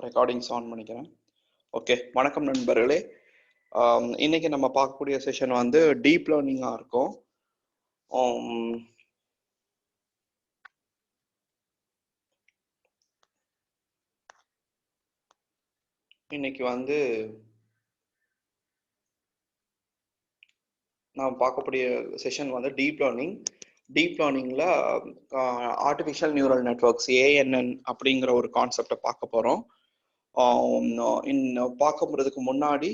Recordings on பண்ணிக்கிறேன். Okay, வணக்கம் நண்பர்களே. இன்னைக்கு நம்ம பார்க்கக்கூடிய செஷன் வந்து டீப் லேர்னிங்காக இருக்கும். இன்னைக்கு வந்து நான் பார்க்கக்கூடிய செஷன் வந்து டீப் லேர்னிங். டீப் லேர்னிங்கில் ஆர்டிஃபிஷியல் நியூரல் நெட்வொர்க்ஸ் ஏஎன்என் அப்படிங்கிற ஒரு கான்செப்டை பார்க்க போகிறோம். பார்க்கறதுக்கு முன்னாடி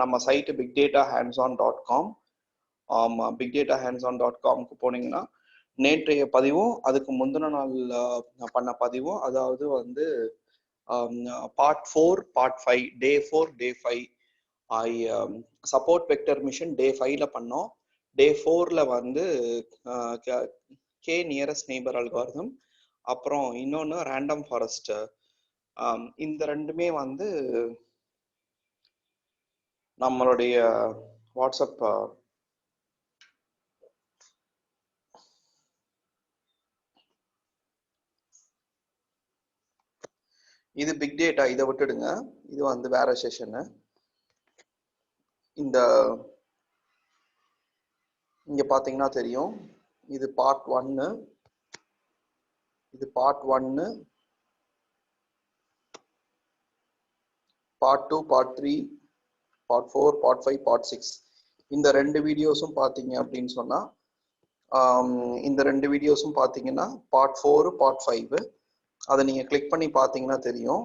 நம்ம சைட்டு bigdatahands-on.com bigdatahands-on.comக்கு போனீங்கன்னா நேற்றைய பதிவும் அதுக்கு முந்தின நாள் பண்ண பதிவும், அதாவது வந்து பார்ட் 4 பார்ட் 5 டே 4 டே 5 சப்போர்ட் வெக்டர் மிஷன் டே 5ல பண்ணோம். டே 4ல வந்து கே நியரஸ்ட் நெய்பர் அல்காரிதம், அப்புறம் இன்னொன்று ரேண்டம் ஃபாரஸ்ட். இந்த ரெண்டுமே வந்து நம்மளுடைய வாட்ஸ்அப் இது பிக் டேட்டா, இதை விட்டுடுங்க, இது வந்து வேற செஷனு. இங்க பாத்தீங்கன்னா தெரியும், இது பார்ட் 1, இது part 1, part 2, part 3, part 4, part 5, part 6. இந்த ரெண்டு வீடியோஸும் பார்த்தீங்க அப்படின்னு சொன்னா, இந்த ரெண்டு வீடியோஸும் பார்த்தீங்கன்னா பார்ட் 4 பார்ட் 5. அதை நீங்க கிளிக் பண்ணி பார்த்தீங்கன்னா தெரியும்.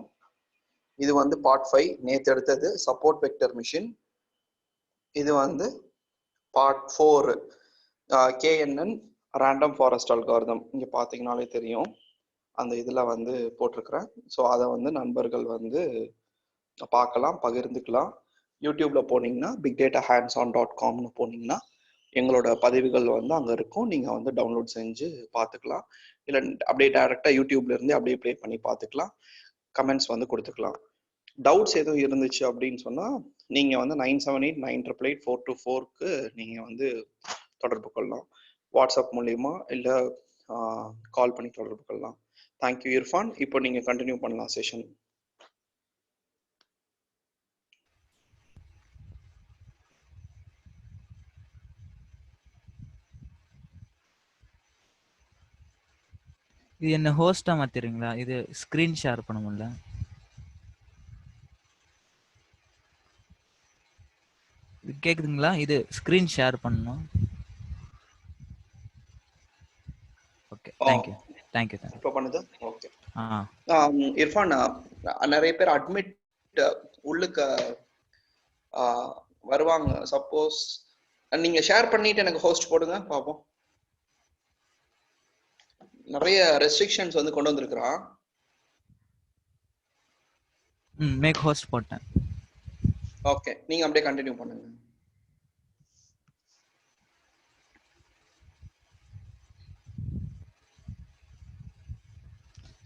இது வந்து பார்ட் 5 நேற்று எடுத்தது, சப்போர்ட் வெக்டர் மிஷின். இது வந்து பார்ட் 4 கேஎன்என் ரேண்டம் ஃபாரஸ்ட் அல்காரிதம். இங்க பார்த்தீங்கன்னாலே தெரியும், அந்த இதுல வந்து போட்டிருக்கிறேன். ஸோ அதை வந்து நண்பர்கள் வந்து பார்க்கலாம், பகிர்ந்துக்கலாம். யூடியூப்ல போனீங்கன்னா bigdatahands-on.comனு போனீங்கன்னா எங்களோட பதிவுகள் வந்து அங்கே இருக்கும். நீங்கள் வந்து டவுன்லோட் செஞ்சு பார்த்துக்கலாம். இல்லை அப்படியே டைரெக்டாக யூடியூப்ல இருந்து அப்படியே ப்ளே பண்ணி பார்த்துக்கலாம். கமெண்ட்ஸ் வந்து கொடுத்துக்கலாம். டவுட்ஸ் எதுவும் இருந்துச்சு அப்படின்னு சொன்னால் நீங்கள் வந்து 9789888424க்கு நீங்கள் வந்து தொடர்பு கொள்ளலாம். வாட்ஸ்அப் மூலியமா இல்லை கால் பண்ணி தொடர்பு கொள்ளலாம். தேங்க்யூ இர்ஃபான். இப்போ நீங்கள் கண்டினியூ பண்ணலாம் செஷன். இது என்ன ஹோஸ்டா மாத்திரீங்களா? இது ஸ்கிரீன் ஷேர் பண்ண முடியல. இது கேக்குதுங்களா? இது ஸ்கிரீன் ஷேர் பண்ணணும். Okay, thank you. இப்போ பண்ணுது. ஓகே. இர்ஃபான், நிறைய பேர் அட்மிட் உள்ளுக்கு வருவாங்க. சப்போஸ் நீங்க ஷேர் பண்ணிட்டு எனக்கு ஹோஸ்ட் போடுங்க பாப்போம். நிறைய ரெஸ்ட்ரிக்ஷன்ஸ் வந்து கொண்டு வந்திருக்கிறான். மேக் ஹோஸ்ட் போட்டேன். ஓகே, நீங்க அப்படியே கண்டினியூ பண்ணுங்க.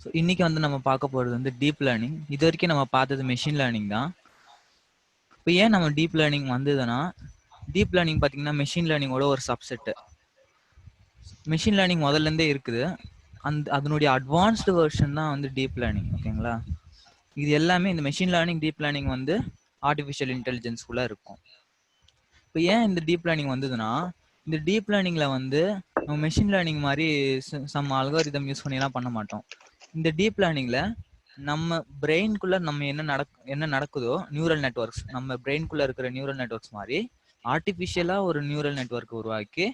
ஸோ இன்னைக்கு வந்து நம்ம பார்க்க போகிறது வந்து டீப் லேர்னிங். இது வரைக்கும் நம்ம பார்த்தது மெஷின் லேர்னிங் தான். இப்போ ஏன் நம்ம டீப் லேர்னிங் வந்ததுன்னா, டீப் லேர்னிங் பார்த்தீங்கன்னா மெஷின் லேர்னிங்கோட ஒரு சப்செட்டு. மெஷின் லேர்னிங் முதல்லேருந்தே இருக்குது. அதனுடைய அட்வான்ஸ்டு வெர்ஷன் தான் வந்து டீப் லேர்னிங். ஓகேங்களா? இது எல்லாமே இந்த மெஷின் லேர்னிங் டீப் லேர்னிங் வந்து ஆர்டிஃபிஷியல் இன்டெலிஜென்ஸ்குள்ளே இருக்கும். இப்போ ஏன் இந்த டீப் லேர்னிங் வந்ததுன்னா, இந்த டீப் லேர்னிங்கில் வந்து நம்ம மெஷின் லேர்னிங் மாதிரி சம் அல்காரிதம் யூஸ் பண்ணிலாம் பண்ண மாட்டோம். இந்த டீப் லேர்னிங்கில் நம்ம பிரெயின்குள்ளே நம்ம என்ன நடக்குதோ நியூரல் நெட்வொர்க்ஸ், நம்ம பிரெயின்குள்ளே இருக்கிற நியூரல் நெட்வொர்க்ஸ் மாதிரி ஆர்டிஃபிஷியலாக ஒரு நியூரல் நெட்வொர்க் உருவாக்கி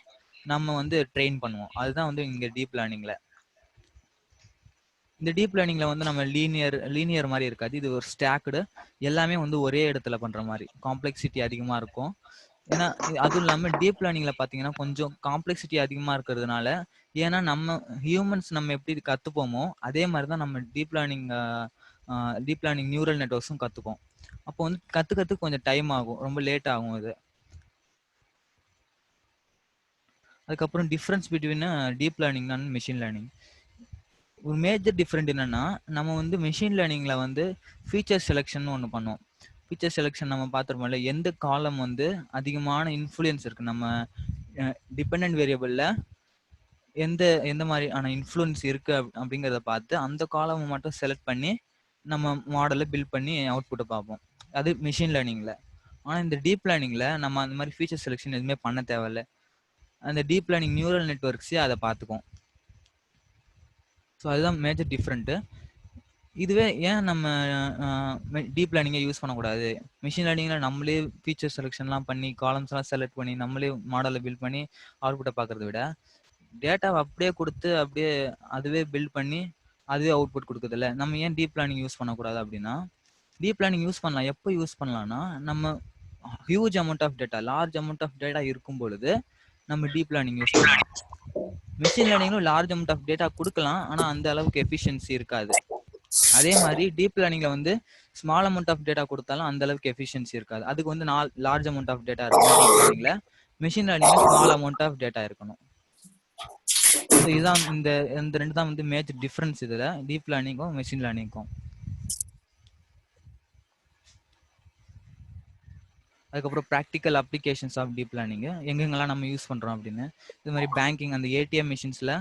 நம்ம வந்து ட்ரெயின் பண்ணுவோம். அதுதான் வந்து இங்கே டீப் லேர்னிங்கில். இந்த டீப் லேர்னிங்ல வந்து நம்ம லீனியர் மாதிரி இருக்காது. இது ஒரு ஸ்டாக்டு, எல்லாமே வந்து ஒரே இடத்துல பண்ற மாதிரி, காம்ப்ளெக்சிட்டி அதிகமா இருக்கும். ஏன்னா அதுவும் இல்லாம டீப் லேர்னிங்ல பாத்தீங்கன்னா கொஞ்சம் காம்ப்ளெக்சிட்டி அதிகமா இருக்கிறதுனால, ஏன்னா நம்ம ஹியூமன்ஸ் நம்ம எப்படி கத்துப்போமோ அதே மாதிரிதான் நம்ம டீப் லேர்னிங் நியூரல் நெட்வொர்க்ஸும் கத்துப்போம். அப்போ வந்து கத்துக்கிறதுக்கு கொஞ்சம் டைம் ஆகும், ரொம்ப லேட் ஆகும் இது. அதுக்கப்புறம் difference between deep learning and machine learning. ஒரு மேஜர் டிஃப்ரெண்ட் என்னன்னா, நம்ம வந்து மெஷின் லேர்னிங்ல வந்து ஃபீச்சர் செலெக்ஷன் ஒன்று பண்ணுவோம். ஃபீச்சர் செலெக்ஷன் நம்ம பார்த்துருப்போம்ல, எந்த காலம் வந்து அதிகமான இன்ஃப்ளூயன்ஸ் இருக்கு, நம்ம டிபெண்டன்ட் வேரியபிள்ல எந்த மாதிரியான இன்ஃப்ளூயன்ஸ் இருக்கு அப்படிங்கிறத பார்த்து அந்த காலம் மட்டும் செலக்ட் பண்ணி நம்ம மாடலை பில்ட் பண்ணி அவுட்புட்டை பார்ப்போம். அது மிஷின் லேர்னிங்ல. ஆனா இந்த டீப் லேர்னிங்ல நம்ம அந்த மாதிரி ஃபீச்சர் செலெக்ஷன் எதுவுமே பண்ண தேவையில்ல. அந்த டீப் லேர்னிங் நியூரல் நெட்வொர்க்ஸே அதை பார்த்துக்கும். ஸோ அதுதான் மேஜர் டிஃப்ரெண்ட்டு. இதுவே ஏன் நம்ம டீப் லேர்னிங்கை யூஸ் பண்ணக்கூடாது? மிஷின் லேர்னிங்கில் நம்மளே ஃபீச்சர் செலெக்ஷன்லாம் பண்ணி காலம்ஸ்லாம் செலக்ட் பண்ணி நம்மளே மாடலை பில்ட் பண்ணி அவுட்புட்டை பார்க்கறத விட டேட்டாவை அப்படியே கொடுத்து அப்படியே அதுவே பில்ட் பண்ணி அதுவே அவுட்புட் கொடுக்குதுல்ல, நம்ம ஏன் டீப் லேர்னிங் யூஸ் பண்ணக்கூடாது அப்படின்னா, டீப் லேர்னிங் யூஸ் பண்ணலாம். எப்போ யூஸ் பண்ணலாம்னா, நம்ம huge amount of data, large amount of data இருக்கும் பொழுது நம்ம டீப் லேர்னிங் யூஸ் பண்ணலாம். மிஷின் லேர்னிங்லும் லார்ஜ் அமௌண்ட் ஆஃப் டேட்டா கொடுக்கலாம், ஆனால் அந்த அளவுக்கு எஃபிஷியன்சி இருக்காது. அதே மாதிரி டீப் லேர்னிங்ல வந்து ஸ்மால் அமௌண்ட் ஆஃப் டேட்டா கொடுத்தாலும் அந்த அளவுக்கு எஃபிஷியன்சி இருக்காது. அதுக்கு வந்து லார்ஜ் அமௌண்ட் ஆஃப் டேட்டா இருக்கணும் டீப் லேர்னிங்ல. மிஷின் லேர்னிங்ல ஸ்மால் அமௌண்ட் ஆஃப் டேட்டா இருக்கணும். ஸோ இதுதான் இந்த ரெண்டு தான் வந்து மேஜர் டிஃபரன்ஸ் இதுல டீப் லேர்னிங்கும் மெஷின் லேர்னிங்கும். அதுக்கப்புறம் practical applications of deep learning எங்கெங்கெல்லாம் நம்ம யூஸ் பண்றோம் அப்படின்னு, இது மாதிரி பேங்கிங், அந்த ஏடிஎம் மிஷின்ஸ்ல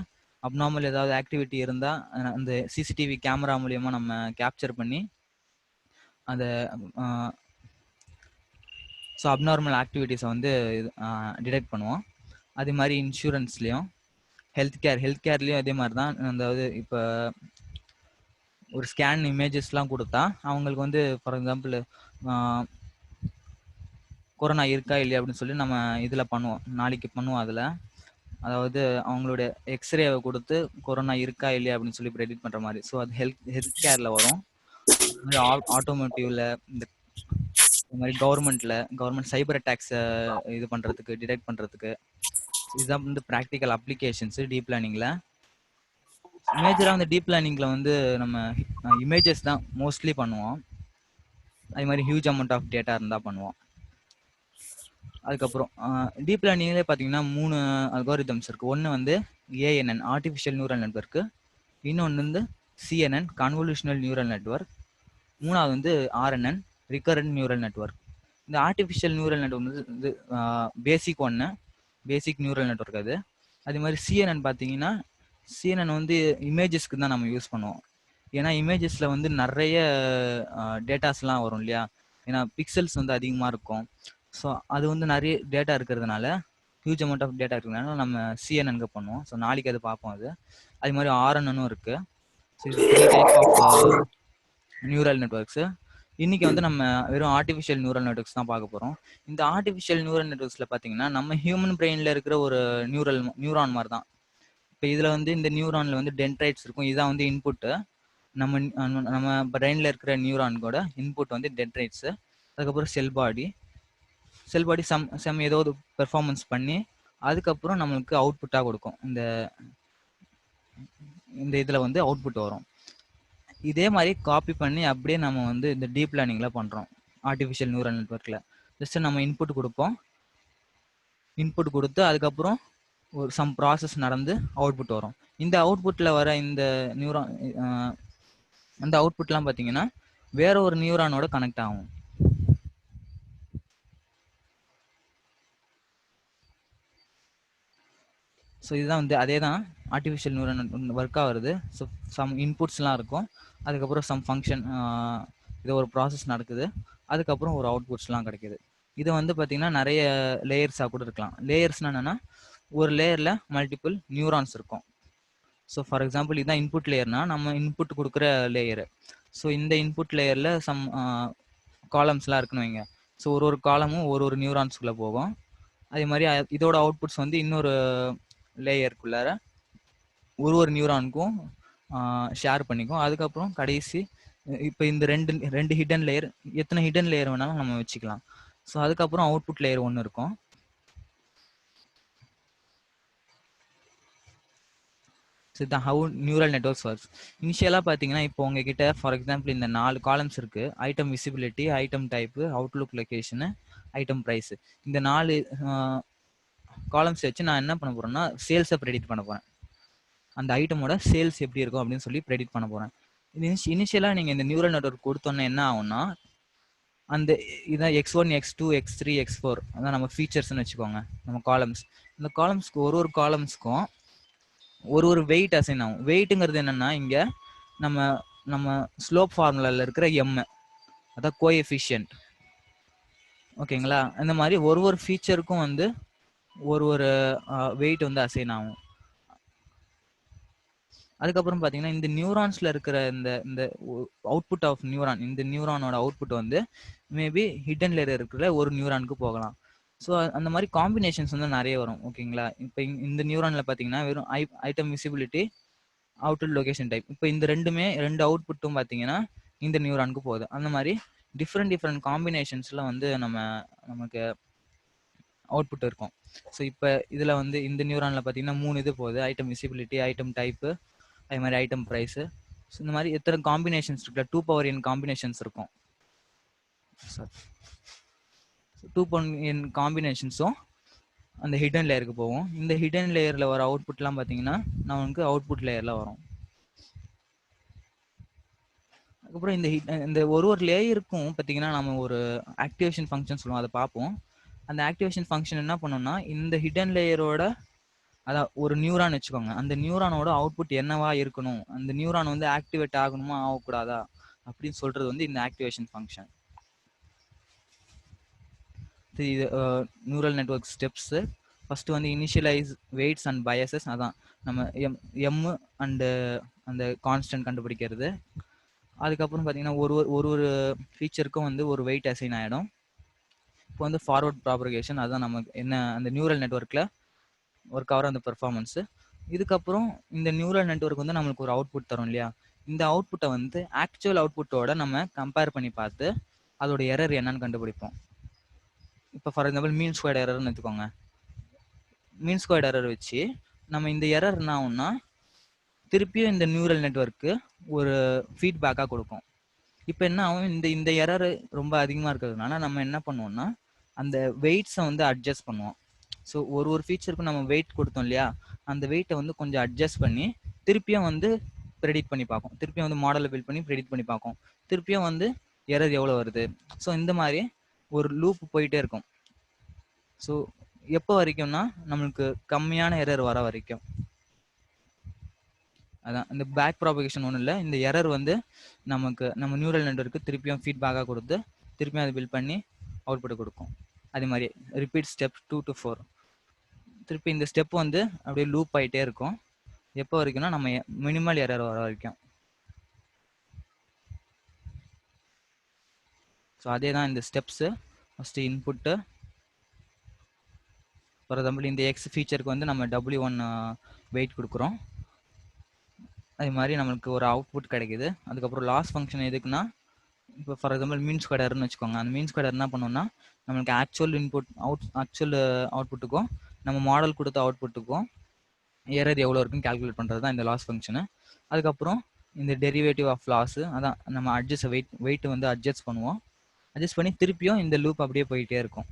அப்நார்மல் ஏதாவது ஆக்டிவிட்டி இருந்தா அந்த சிசிடிவி கேமரா மூலியமா நம்ம கேப்சர் பண்ணி அந்த ஸோ அப்நார்மல் ஆக்டிவிட்டிஸை வந்து டிடெக்ட் பண்ணுவோம். அதே மாதிரி இன்சூரன்ஸ்லேயும் ஹெல்த் கேர்லேயும் அதே மாதிரி தான். அதாவது இப்போ ஒரு ஸ்கேன் இமேஜஸ்லாம் கொடுத்தா அவங்களுக்கு வந்து ஃபார் எக்ஸாம்பிள் கொரோனா இருக்கா இல்லையா அப்படின்னு சொல்லி நம்ம இதில் பண்ணுவோம், நாளைக்கு பண்ணுவோம். அதில் அதாவது அவங்களுடைய எக்ஸ்ரேவை கொடுத்து கொரோனா இருக்கா இல்லையா அப்படின்னு சொல்லி ப்ரெடிக்ட் பண்ணுற மாதிரி. ஸோ அது ஹெல்த் கேரில் வரும். ஆட்டோமோட்டிவ்ல இந்த மாதிரி கவர்மெண்ட் சைபர் அட்டாக்ஸை இது பண்ணுறதுக்கு, டிடெக்ட் பண்ணுறதுக்கு. இதுதான் வந்து ப்ராக்டிக்கல் அப்ளிகேஷன்ஸ் டீப் லேர்னிங்கில். மேஜராக வந்து டீப் லேர்னிங்கில் வந்து நம்ம இமேஜஸ் தான் மோஸ்ட்லி பண்ணுவோம். அதே மாதிரி ஹியூஜ் அமௌண்ட் ஆஃப் டேட்டா இருந்தால் பண்ணுவோம். அதுக்கப்புறம் டீப் லேர்னிங்லேயே பார்த்தீங்கன்னா 3 அல்காரிதம்ஸ் இருக்குது. ஒன்று வந்து ஏஎன்என், ஆர்டிஃபிஷியல் நியூரல் நெட்வொர்க்கு. இன்னொன்று வந்து சிஎன்என், கன்வல்யூஷனல் நியூரல் நெட்வொர்க். மூணாவது வந்து ஆர்என்என், ரிகரண்ட் நியூரல் நெட்வொர்க். இந்த ஆர்டிஃபிஷியல் நியூரல் நெட்வொர்க் வந்து பேசிக் நியூரல் நெட்வொர்க் அது. அதே மாதிரி சிஎன்என் பார்த்தீங்கன்னா, சிஎன்என் வந்து இமேஜஸ்க்கு தான் நம்ம யூஸ் பண்ணுவோம். ஏன்னா இமேஜஸில் வந்து நிறைய டேட்டாஸ்லாம் வரும் இல்லையா, ஏன்னா பிக்சல்ஸ் வந்து அதிகமாக இருக்கும். ஸோ அது வந்து நிறைய டேட்டா இருக்கிறதுனால, ஹியூஜ் அமௌண்ட் ஆஃப் டேட்டா இருக்கிறதுனால நம்ம சிஎன்என்க்கு பண்ணுவோம். ஸோ நாளைக்கு அது பார்ப்போம். அது மாதிரி ஆர்என்என்னும் இருக்குது. ஸோ இது 3 டைப் ஆஃப் நியூரல் நெட்வொர்க்ஸு. இன்னைக்கு வந்து நம்ம வெறும் ஆர்டிஃபிஷியல் நியூரல் நெட்வொர்க்ஸ் தான் பார்க்க போகிறோம். இந்த ஆர்டிஃபிஷியல் நியூரல் நெட்வொர்க்ஸில் பார்த்தீங்கன்னா நம்ம ஹியூமன் பிரெயினில் இருக்கிற ஒரு நியூரான் மாதிரி தான். இப்போ இதில் வந்து இந்த நியூரானில் வந்து டென்ட்ரைட்ஸ் இருக்கும். இதுதான் வந்து இன்புட்டு. நம்ம பிரெயினில் இருக்கிற நியூரான்கோட இன்புட் வந்து டென்ட்ரைட்ஸு. அதுக்கப்புறம் செல் பாடி சம் ஏதோ ஒரு பெர்ஃபார்மன்ஸ் பண்ணி அதுக்கப்புறம் நம்மளுக்கு அவுட்புட்டாக கொடுக்கும். இந்த இதில் வந்து அவுட்புட் வரும். இதே மாதிரி காப்பி பண்ணி அப்படியே நம்ம வந்து இந்த டீப் லேர்னிங்கில் பண்ணுறோம். ஆர்டிஃபிஷியல் நியூரல் நெட்வொர்க்கில் ஜஸ்ட் நம்ம இன்புட் கொடுப்போம். இன்புட் கொடுத்து அதுக்கப்புறம் ஒரு சம் ப்ராசஸ் நடந்து அவுட்புட் வரும். இந்த அவுட்புட்டில் வர இந்த அந்த அவுட்புட்லாம் பார்த்தீங்கன்னா வேற ஒரு நியூரானோட கனெக்ட் ஆகும். ஸோ இதுதான் வந்து அதே தான் ஆர்டிஃபிஷியல் நியூரல் ஒர்க்காக வருது. ஸோ சம் இன்புட்ஸ்லாம் இருக்கும், அதுக்கப்புறம் சம் ஃபங்க்ஷன், இது ஒரு ப்ராசஸ் நடக்குது, அதுக்கப்புறம் ஒரு அவுட்புட்ஸ்லாம் கிடைக்குது. இது வந்து பார்த்தீங்கன்னா நிறைய லேயர்ஸாக கூட இருக்கலாம். லேயர்ஸ்னால் என்னென்னா, ஒரு லேயரில் மல்டிபிள் நியூரான்ஸ் இருக்கும். ஸோ ஃபார் எக்ஸாம்பிள் இதுதான் இன்புட் லேயர்னா நம்ம இன்புட் கொடுக்குற லேயரு. ஸோ இந்த இன்புட் லேயரில் சம் காலம்ஸ்லாம் இருக்குன்னு வைங்க. ஸோ ஒரு காலமும் ஒரு நியூரான்ஸ்குள்ளே போகும். அதே மாதிரி இதோட அவுட்புட்ஸ் வந்து இன்னொரு லேயருக்குள்ளார ஒரு நியூரானுக்கும் ஷேர் பண்ணிக்கும். அதுக்கப்புறம் கடைசி இப்போ இந்த ரெண்டு ஹிடன் லேயர், எத்தனை ஹிடன் லேயர் வேணாலும் நம்ம வச்சுக்கலாம். ஸோ அதுக்கப்புறம் அவுட்புட் லேயர் ஒன்று இருக்கும். ஸோ இதுதான் ஹவு நியூரல் நெட்வொர்க்ஸ் ஒர்க்ஸ். இனிஷியலாக பார்த்தீங்கன்னா இப்போ உங்ககிட்ட ஃபார் எக்ஸாம்பிள் இந்த 4 காலம்ஸ் இருக்குது. Item visibility, item type, outlet location, item price. இந்த 4 காலம்ஸ் வச்சு நான் என்ன பண்ண போகிறேன்னா சேல்ஸை ப்ரெடிக்ட் பண்ண போகிறேன். அந்த ஐட்டமோட சேல்ஸ் எப்படி இருக்கும் அப்படின்னு சொல்லி ப்ரெடிக்ட் பண்ண போகிறேன். இனிஷியலாக நீங்கள் இந்த நியூரல் நெட்வொர்க் கொடுத்தோன்னே என்ன ஆகும்னா, அந்த இதான் X1, X2, X3, X4 அதான் நம்ம ஃபீச்சர்ஸ்ன்னு வச்சுக்கோங்க, நம்ம காலம்ஸ். இந்த காலம்ஸ்க்கு ஒரு காலம்ஸ்க்கும் ஒரு வெயிட் அசைன் ஆகும். வெயிட்டுங்கிறது என்னென்னா, இங்கே நம்ம நம்ம ஸ்லோப் ஃபார்முலால இருக்கிற எம், அதான் கோஎஃபிஷியன்ட். ஓகேங்களா? இந்த மாதிரி ஒரு ஃபீச்சருக்கும் வந்து ஒரு வெயிட் வந்து அசைன் ஆகும். அதுக்கப்புறம் பாத்தீங்கன்னா இந்த நியூரான்ஸ்ல இருக்கிற இந்த இந்த அவுட்புட் ஆஃப் நியூரான், இந்த நியூரானோட அவுட்புட் வந்து மேபி ஹிடன் லேயர் இருக்கிற ஒரு நியூரானுக்கு போகலாம். ஸோ அந்த மாதிரி காம்பினேஷன்ஸ் வந்து நிறைய வரும். ஓகேங்களா? இப்போ இந்த நியூரான்ல பாத்தீங்கன்னா வெறும் item visibility, output location type, இப்போ இந்த ரெண்டு அவுட்புட்டும் பாத்தீங்கன்னா இந்த நியூரானுக்கு போகுது. அந்த மாதிரி டிஃப்ரெண்ட் காம்பினேஷன்ஸ்ல வந்து நமக்கு அவுட்புட் இருக்கும். ஸோ இப்போ இதுல வந்து இந்த நியூரான்ல பாத்தீங்கன்னா 3 இது போகுது. ஐட்டம் விசிபிலிட்டி, ஐட்டம் டைப்பு, அதே மாதிரி ஐட்டம் ப்ரைஸு. ஸோ இந்த மாதிரி எத்தனை காம்பினேஷன்ஸ் இருக்குல்ல, 2n காம்பினேஷன்ஸ் இருக்கும். 2n காம்பினேஷன்ஸும் அந்த ஹிடன் லேயருக்கு போகும். இந்த ஹிடன் லேயர்ல வர அவுட்புட்லாம் பார்த்தீங்கன்னா நமக்கு அவுட்புட் லேயர்ல வரும். அதுக்கப்புறம் இந்த ஒரு லேயருக்கும் பார்த்தீங்கன்னா நம்ம ஒரு ஆக்டிவேஷன் ஃபங்க்ஷன் சொல்லுவோம், அதை பார்ப்போம். அந்த ஆக்டிவேஷன் ஃபங்க்ஷன் என்ன பண்ணோம்னா, இந்த ஹிடன் லேயரோட, அதான் ஒரு நியூரான் வச்சுக்கோங்க, அந்த நியூரானோட அவுட்புட் என்னவா இருக்கணும், அந்த நியூரான் வந்து ஆக்டிவேட் ஆகணுமா ஆகக்கூடாதா அப்படின்னு சொல்றது வந்து இந்த ஆக்டிவேஷன் ஃபங்க்ஷன். இது நியூரல் நெட்வொர்க் ஸ்டெப்ஸ். ஃபர்ஸ்ட் வந்து இனிஷியலைஸ் வெயிட்ஸ் அண்ட் பயாசஸ், அதான் நம்ம எம் அண்டு அந்த கான்ஸ்டன்ட் கண்டுபிடிக்கிறது. அதுக்கப்புறம் பார்த்தீங்கன்னா ஒரு ஃபீச்சருக்கும் வந்து ஒரு வெயிட் அசைன் ஆகிடும். இப்போ வந்து ஃபார்வர்ட் ப்ராபகேஷன், அதுதான் நமக்கு என்ன அந்த நியூரல் நெட்வொர்க்கில் ஒர்க் ஆகிற அந்த பெர்ஃபார்மன்ஸு. இதுக்கப்புறம் இந்த நியூரல் நெட்வொர்க் வந்து நம்மளுக்கு ஒரு அவுட்புட் தரும் இல்லையா, இந்த அவுட்புட்டை வந்து ஆக்சுவல் அவுட்புட்டோட நம்ம கம்பேர் பண்ணி பார்த்து அதோட எரர் என்னன்னு கண்டுபிடிப்போம். இப்போ ஃபார் எக்ஸாம்பிள் மீன் ஸ்கொயர்ட் எரர்னு எடுத்துக்கோங்க. மீன் ஸ்கொயர்ட் எரர் வச்சு நம்ம இந்த எரர் என்ன ஆகும்னா திருப்பியும் இந்த நியூரல் நெட்வொர்க்கு ஒரு ஃபீட்பேக்காக கொடுக்கும். இப்போ என்ன ஆகும், இந்த எரர் ரொம்ப அதிகமாக இருக்கிறதுனால நம்ம என்ன பண்ணுவோம்னா அந்த வெயிட்ஸை வந்து அட்ஜஸ்ட் பண்ணுவோம். ஸோ ஒரு ஃபீச்சருக்கும் நம்ம வெயிட் கொடுத்தோம் இல்லையா, அந்த வெயிட்டை வந்து கொஞ்சம் அட்ஜஸ்ட் பண்ணி திருப்பியும் வந்து ப்ரெடிக்ட் பண்ணி பார்க்கும். திருப்பியும் வந்து மாடலை பில்ட் பண்ணி ப்ரெடிக்ட் பண்ணி பார்க்கும். திருப்பியும் வந்து எரர் எவ்வளோ வருது. ஸோ இந்த மாதிரி ஒரு லூப் போயிட்டே இருக்கும். ஸோ எப்போ வரைக்கும்னா நம்மளுக்கு கம்மியான எரர் வர வரைக்கும். அதான் இந்த பேக் ப்ராபகேஷன் ஒன்றும் இல்லை, இந்த எரர் வந்து நமக்கு நம்ம நியூரல் நெட்வொர்க்கு திருப்பியும் ஃபீட்பேக்காக கொடுத்து திருப்பியும் அதை பில்ட் பண்ணி அவுட்புட் கொடுக்கும். அதே மாதிரி ரிப்பீட் ஸ்டெப் 2 to 4. திருப்பி இந்த ஸ்டெப் வந்து அப்படியே லூப் ஆகிட்டே இருக்கும். எப்போ வரைக்கும்னா நம்ம மினிமல் எரர் வர வரைக்கும். ஸோ அதே தான் இந்த steps. First input, for example இந்த எக்ஸ் ஃபீச்சருக்கு வந்து நம்ம W1 வெயிட் கொடுக்குறோம். அதே மாதிரி நம்மளுக்கு ஒரு அவுட்புட் கிடைக்குது. அதுக்கப்புறம் லாஸ் ஃபங்க்ஷன் எதுக்குன்னா, இப்போ ஃபார் எக்ஸாம்பிள் மீன் ஸ்கொயர் எரர்னு வச்சுக்கோங்க. அந்த மீன் ஸ்கொயர் என்ன பண்ணோம்னா நம்மளுக்கு ஆக்சுவல் இன்புட் ஆக்சுவல் அவுட்புட்டுக்கும் நம்ம மாடல் கொடுத்த அவுட்புட்டுக்கும் எரர் எவ்வளோ இருக்குன்னு கால்குலேட் பண்ணுறது தான் இந்த லாஸ் ஃபங்க்ஷனு. அதுக்கப்புறம் இந்த டெரிவேட்டிவ் ஆஃப் லாஸு, அதான் நம்ம வெயிட் வந்து அட்ஜஸ்ட் பண்ணுவோம். அட்ஜஸ்ட் பண்ணி திருப்பியும் இந்த லூப் அப்படியே போயிட்டே இருக்கும்.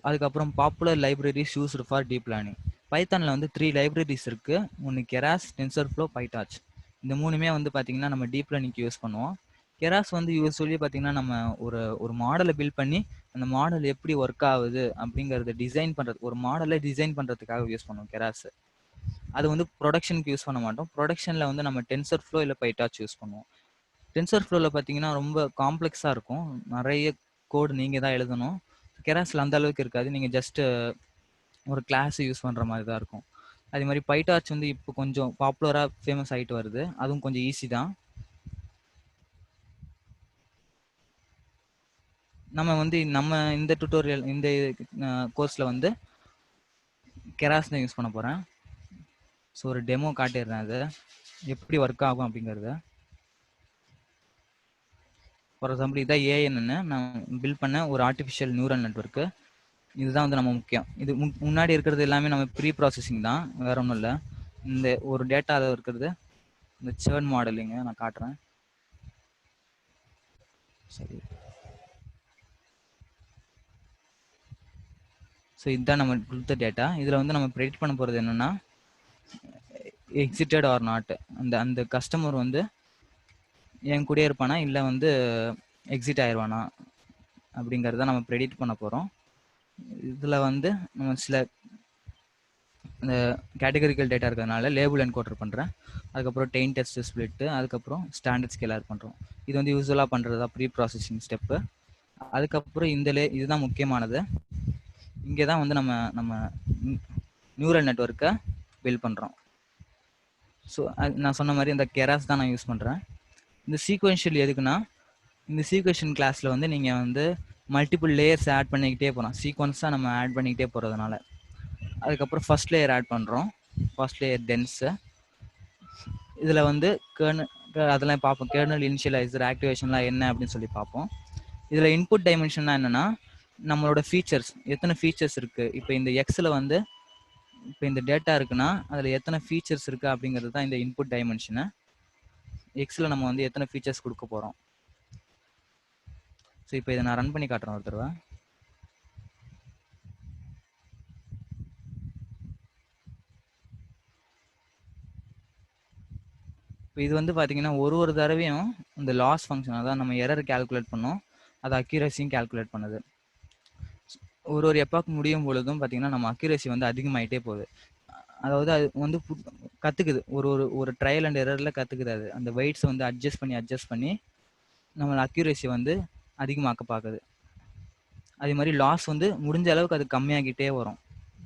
அதுக்கப்புறம் popular libraries used for deep learning. பைத்தானில் வந்து 3 லைப்ரரிஸ் இருக்குது. ஒன்று கெராஸ், டென்சர்ஃப்ளோ, பைடார்ச். இந்த மூணுமே வந்து பார்த்தீங்கன்னா நம்ம டீப் லேர்னிங்க்கு யூஸ் பண்ணுவோம். கெராஸ் வந்து யூஸ்வலி பார்த்தீங்கன்னா நம்ம ஒரு மாடலை பில்ட் பண்ணி அந்த மாடல் எப்படி ஒர்க் ஆகுது அப்படிங்கிறத டிசைன் பண்ணுறது, ஒரு மாடலை டிசைன் பண்ணுறதுக்காக யூஸ் பண்ணுவோம் கெராஸ். அது வந்து ப்ரொடக்ஷனுக்கு யூஸ் பண்ண மாட்டோம். ப்ரொடக்ஷனில் வந்து நம்ம டென்சர்ஃப்ளோ இல்லை பைடார்ச் யூஸ் பண்ணுவோம். டென்சர்ஃப்ளோவில் பார்த்தீங்கன்னா ரொம்ப காம்ப்ளெக்ஸாக இருக்கும், நிறைய கோடு நீங்கள் தான் எழுதணும். கெராஸில் அந்த அளவுக்கு இருக்காது, நீங்கள் ஜஸ்ட் ஒரு கிளாஸ் யூஸ் பண்ணுற மாதிரி தான் இருக்கும். அதே மாதிரி பைடார்ச் வந்து இப்போ கொஞ்சம் பாப்புலராக ஃபேமஸ் ஆகிட்டு வருது, அதுவும் கொஞ்சம் ஈஸி தான். நம்ம வந்து இந்த டுட்டோரியல் இந்த கோர்ஸில் வந்து கெராஸ் தான் யூஸ் பண்ண போகிறேன். ஸோ ஒரு டெமோ காட்டிடுறேன் அது எப்படி ஒர்க் ஆகும் அப்படிங்கிறத. ஃபார் எக்ஸாம்பிள் இதான் ஏஎன்னு நான் பில்ட் பண்ண ஒரு ஆர்டிஃபிஷியல் நியூரல் நெட்வொர்க்கு. இதுதான் வந்து நம்ம முக்கியம். இது முன்னாடி இருக்கிறது எல்லாமே நம்ம ப்ரீ ப்ராசஸிங் தான், வேற ஒன்றும் இல்லை. இந்த ஒரு டேட்டா இருக்கிறது இந்த சேர்ன் மாடலிங்க நான் காட்டுறேன். சரி, ஸோ இதுதான் நம்ம கொடுத்த டேட்டா. இதில் வந்து நம்ம ப்ரெடிக்ட் பண்ண போகிறது என்னென்னா எக்ஸிட்டட் ஆர் நாட், அந்த கஸ்டமர் வந்து என் கூட இருப்பானா இல்லை வந்து எக்ஸிட் ஆயிடுவானா அப்படிங்கிறத நம்ம ப்ரெடிக்ட் பண்ண போகிறோம். இதில் வந்து நம்ம சில இந்த கேட்டகரிக்கல் டேட்டா இருக்கிறதுனால லேபிள் என்கோடர் பண்ணுறேன். அதுக்கப்புறம் டெயின் டெஸ்ட் ஸ்ப்ளிட்டு, அதுக்கப்புறம் ஸ்டாண்டர்ட் ஸ்கேலர் பண்ணுறோம். இது வந்து யூஸ்வலாக பண்ணுறது தான் ப்ரீ ப்ராசஸிங் ஸ்டெப்பு. அதுக்கப்புறம் இதுதான் முக்கியமானது. இங்கே தான் வந்து நம்ம நியூரல் நெட்வொர்க்கை பில்ட் பண்ணுறோம். ஸோ நான் சொன்ன மாதிரி இந்த கெராஸ் தான் நான் யூஸ் பண்ணுறேன். இந்த சீக்வென்ஷியல் எதுக்குன்னா, இந்த சீக்வென்ஷன் கிளாஸில் வந்து நீங்கள் வந்து மல்டிபிள் லேயர்ஸ் ஆட் பண்ணிக்கிட்டே போகிறோம். சீக்வன்ஸாக நம்ம ஆட் பண்ணிக்கிட்டே போகிறதுனால. அதுக்கப்புறம் ஃபர்ஸ்ட் லேயர் ஆட் பண்ணுறோம். First layer tens. இதில் வந்து அதெல்லாம் பார்ப்போம். கெர்னல் இனிஷியலைசர் ஆக்டிவேஷன்லாம் என்ன அப்படின்னு சொல்லி பார்ப்போம். இதில் இன்புட் டைமென்ஷன்னா என்னென்னா, நம்மளோட ஃபீச்சர்ஸ் எத்தனை ஃபீச்சர்ஸ் இருக்குது. இப்போ இந்த எக்ஸில் வந்து இப்போ இந்த டேட்டா இருக்குன்னா அதில் எத்தனை ஃபீச்சர்ஸ் இருக்குது அப்படிங்கிறது தான் இந்த இன்புட் டைமென்ஷனு. எக்ஸில் நம்ம வந்து எத்தனை ஃபீச்சர்ஸ் கொடுக்க போகிறோம். ஸோ இப்போ இதை நான் ரன் பண்ணி காட்டுறேன் ஒரு தடவை. இப்போ இது வந்து பார்த்தீங்கன்னா ஒரு தடவையும் இந்த லாஸ் ஃபங்க்ஷன், அதான் நம்ம எரர் கால்குலேட் பண்ணோம், அது அக்யூரஸியும் கால்குலேட் பண்ணுது. ஒரு எப்பாக்கு முடியும் பொழுதும் பார்த்தீங்கன்னா நம்ம அக்யூரஸி வந்து அதிகமாகிட்டே போகுது. அதாவது அது வந்து கற்றுக்குது, ஒரு ட்ரையல் அண்ட் எரரில் கற்றுக்குது. அது அந்த வெயிட்ஸை வந்து அட்ஜஸ்ட் பண்ணி நம்ம அக்யூரஸி வந்து அதிகமாக்க பார்க்குது. அதே மாதிரி லாஸ் வந்து முடிஞ்ச அளவுக்கு அது கம்மியாகிட்டே வரும்.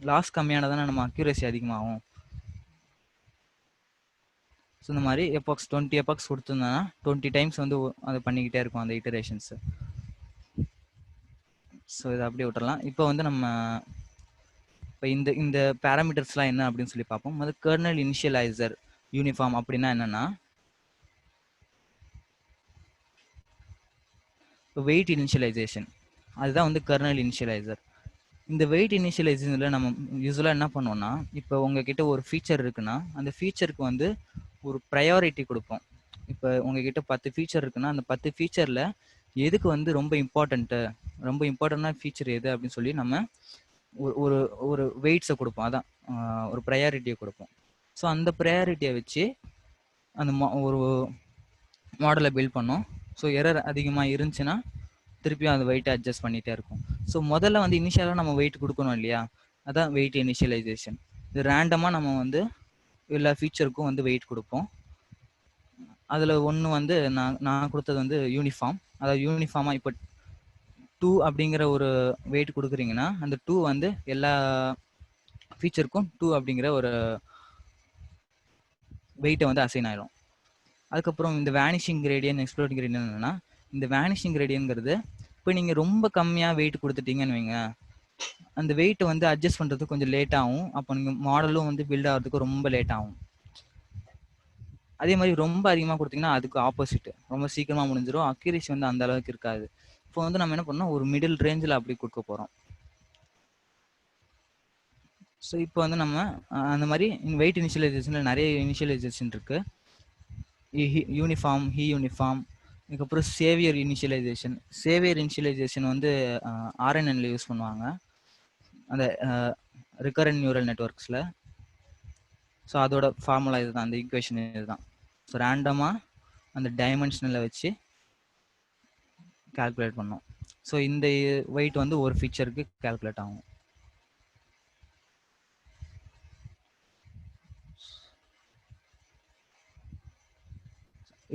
லாஸ் கம்மியானதானே நம்ம அக்யூரஸி அதிகமாகும். ஸோ இந்த மாதிரி எப்பாக்ஸ் 20 எப்பாக்ஸ் கொடுத்துருந்தோன்னா 20 டைம்ஸ் வந்து அது பண்ணிக்கிட்டே இருக்கும் அந்த இட்டரேஷன்ஸு. ஸோ இதை அப்படியே விட்டுறலாம். இப்போ வந்து நம்ம இப்போ இந்த பேராமீட்டர்ஸ்லாம் என்ன அப்படின்னு சொல்லி பார்ப்போம். அது கெர்னல் இனிஷியலைசர் யூனிஃபார்ம் அப்படின்னா என்னன்னா, இப்போ வெயிட் இனிஷியலைசேஷன் அதுதான் வந்து கெர்னல் இனிஷியலைசர். இந்த வெயிட் இனிஷியலைசேஷனில் நம்ம யூஸ்வலாக என்ன பண்ணுவோம்னா, இப்போ உங்ககிட்ட ஒரு ஃபீச்சர் இருக்குன்னா அந்த ஃபீச்சருக்கு வந்து ஒரு ப்ரையாரிட்டி கொடுப்போம். இப்போ உங்ககிட்ட 10 ஃபீச்சர் இருக்குன்னா அந்த 10 ஃபீச்சரில் எதுக்கு வந்து ரொம்ப இம்பார்ட்டண்டான ஃபீச்சர் எது அப்படின்னு சொல்லி நம்ம ஒரு ஒரு வெயிட்ஸை கொடுப்போம். அதான் ஒரு ப்ரையாரிட்டியை கொடுப்போம். ஸோ அந்த ப்ரையாரிட்டியை வச்சு அந்த ஒரு மாடலை பில்ட் பண்ணோம். ஸோ எரர் அதிகமாக இருந்துச்சுன்னா திருப்பியும் அந்த வெயிட்டை அட்ஜஸ்ட் பண்ணிகிட்டே இருக்கும். ஸோ முதல்ல வந்து இனிஷியலாக நம்ம வெயிட் கொடுக்கணும் இல்லையா, அதான் வெயிட் இனிஷியலைசேஷன். இது ரேண்டமாக நம்ம வந்து எல்லா ஃபீச்சருக்கும் வந்து வெயிட் கொடுப்போம். அதில் ஒன்று வந்து நான் கொடுத்தது வந்து யூனிஃபார்ம். அதாவது யூனிஃபார்மாக இப்போ 2 அப்படிங்கிற ஒரு வெயிட் கொடுக்குறீங்கன்னா அந்த 2 வந்து எல்லா ஃபீச்சருக்கும் 2 அப்படிங்கிற ஒரு வெயிட்டை வந்து அசைன் ஆயிடும். அதுக்கப்புறம் இந்த வேனிஷிங் கிரேடியன் எக்ஸ்ப்ளோரிங் கிரேடியன் என்னன்னா, இந்த வேனிஷிங் கிரேடியன்ங்கிறது இப்போ நீங்கள் ரொம்ப கம்மியாக வெயிட் கொடுத்துட்டீங்கன்னு வைங்க, அந்த வெயிட்டை வந்து அட்ஜஸ்ட் பண்ணுறதுக்கு கொஞ்சம் லேட் ஆகும். அப்போ நீங்கள் மாடலும் வந்து பில்ட் ஆகிறதுக்கு ரொம்ப லேட் ஆகும். அதே மாதிரி ரொம்ப அதிகமாக கொடுத்தீங்கன்னா அதுக்கு ஆப்போசிட், ரொம்ப சீக்கிரமாக முடிஞ்சிடும். அக்யூரேசி வந்து அந்த அளவுக்கு இருக்காது. இப்போ வந்து நம்ம என்ன பண்ணோம், ஒரு மிடில் ரேஞ்சில் அப்படி கொடுக்க போகிறோம். ஸோ இப்போ வந்து நம்ம அந்த மாதிரி வெயிட் இனிஷியலைசேஷனில் நிறைய இனிஷியலைசேஷன் இருக்கு. யூனிஃபார்ம், யூனிஃபார்ம், அதுக்கப்புறம் சேவியர் இனிஷியலைசேஷன் வந்து RNNல யூஸ் பண்ணுவாங்க, அந்த ரிகரண்ட் நியூரல் நெட்வொர்க்ஸில். ஸோ அதோட ஃபார்முலா இதுதான், அந்த ஈக்குவேஷன் இதுதான். ஸோ ரேண்டமாக அந்த டைமென்ஷனில் வச்சு கால்குலேட் பண்ணோம். ஸோ இந்த வெயிட் வந்து ஒரு ஃபீச்சருக்கு கால்குலேட் ஆகும்.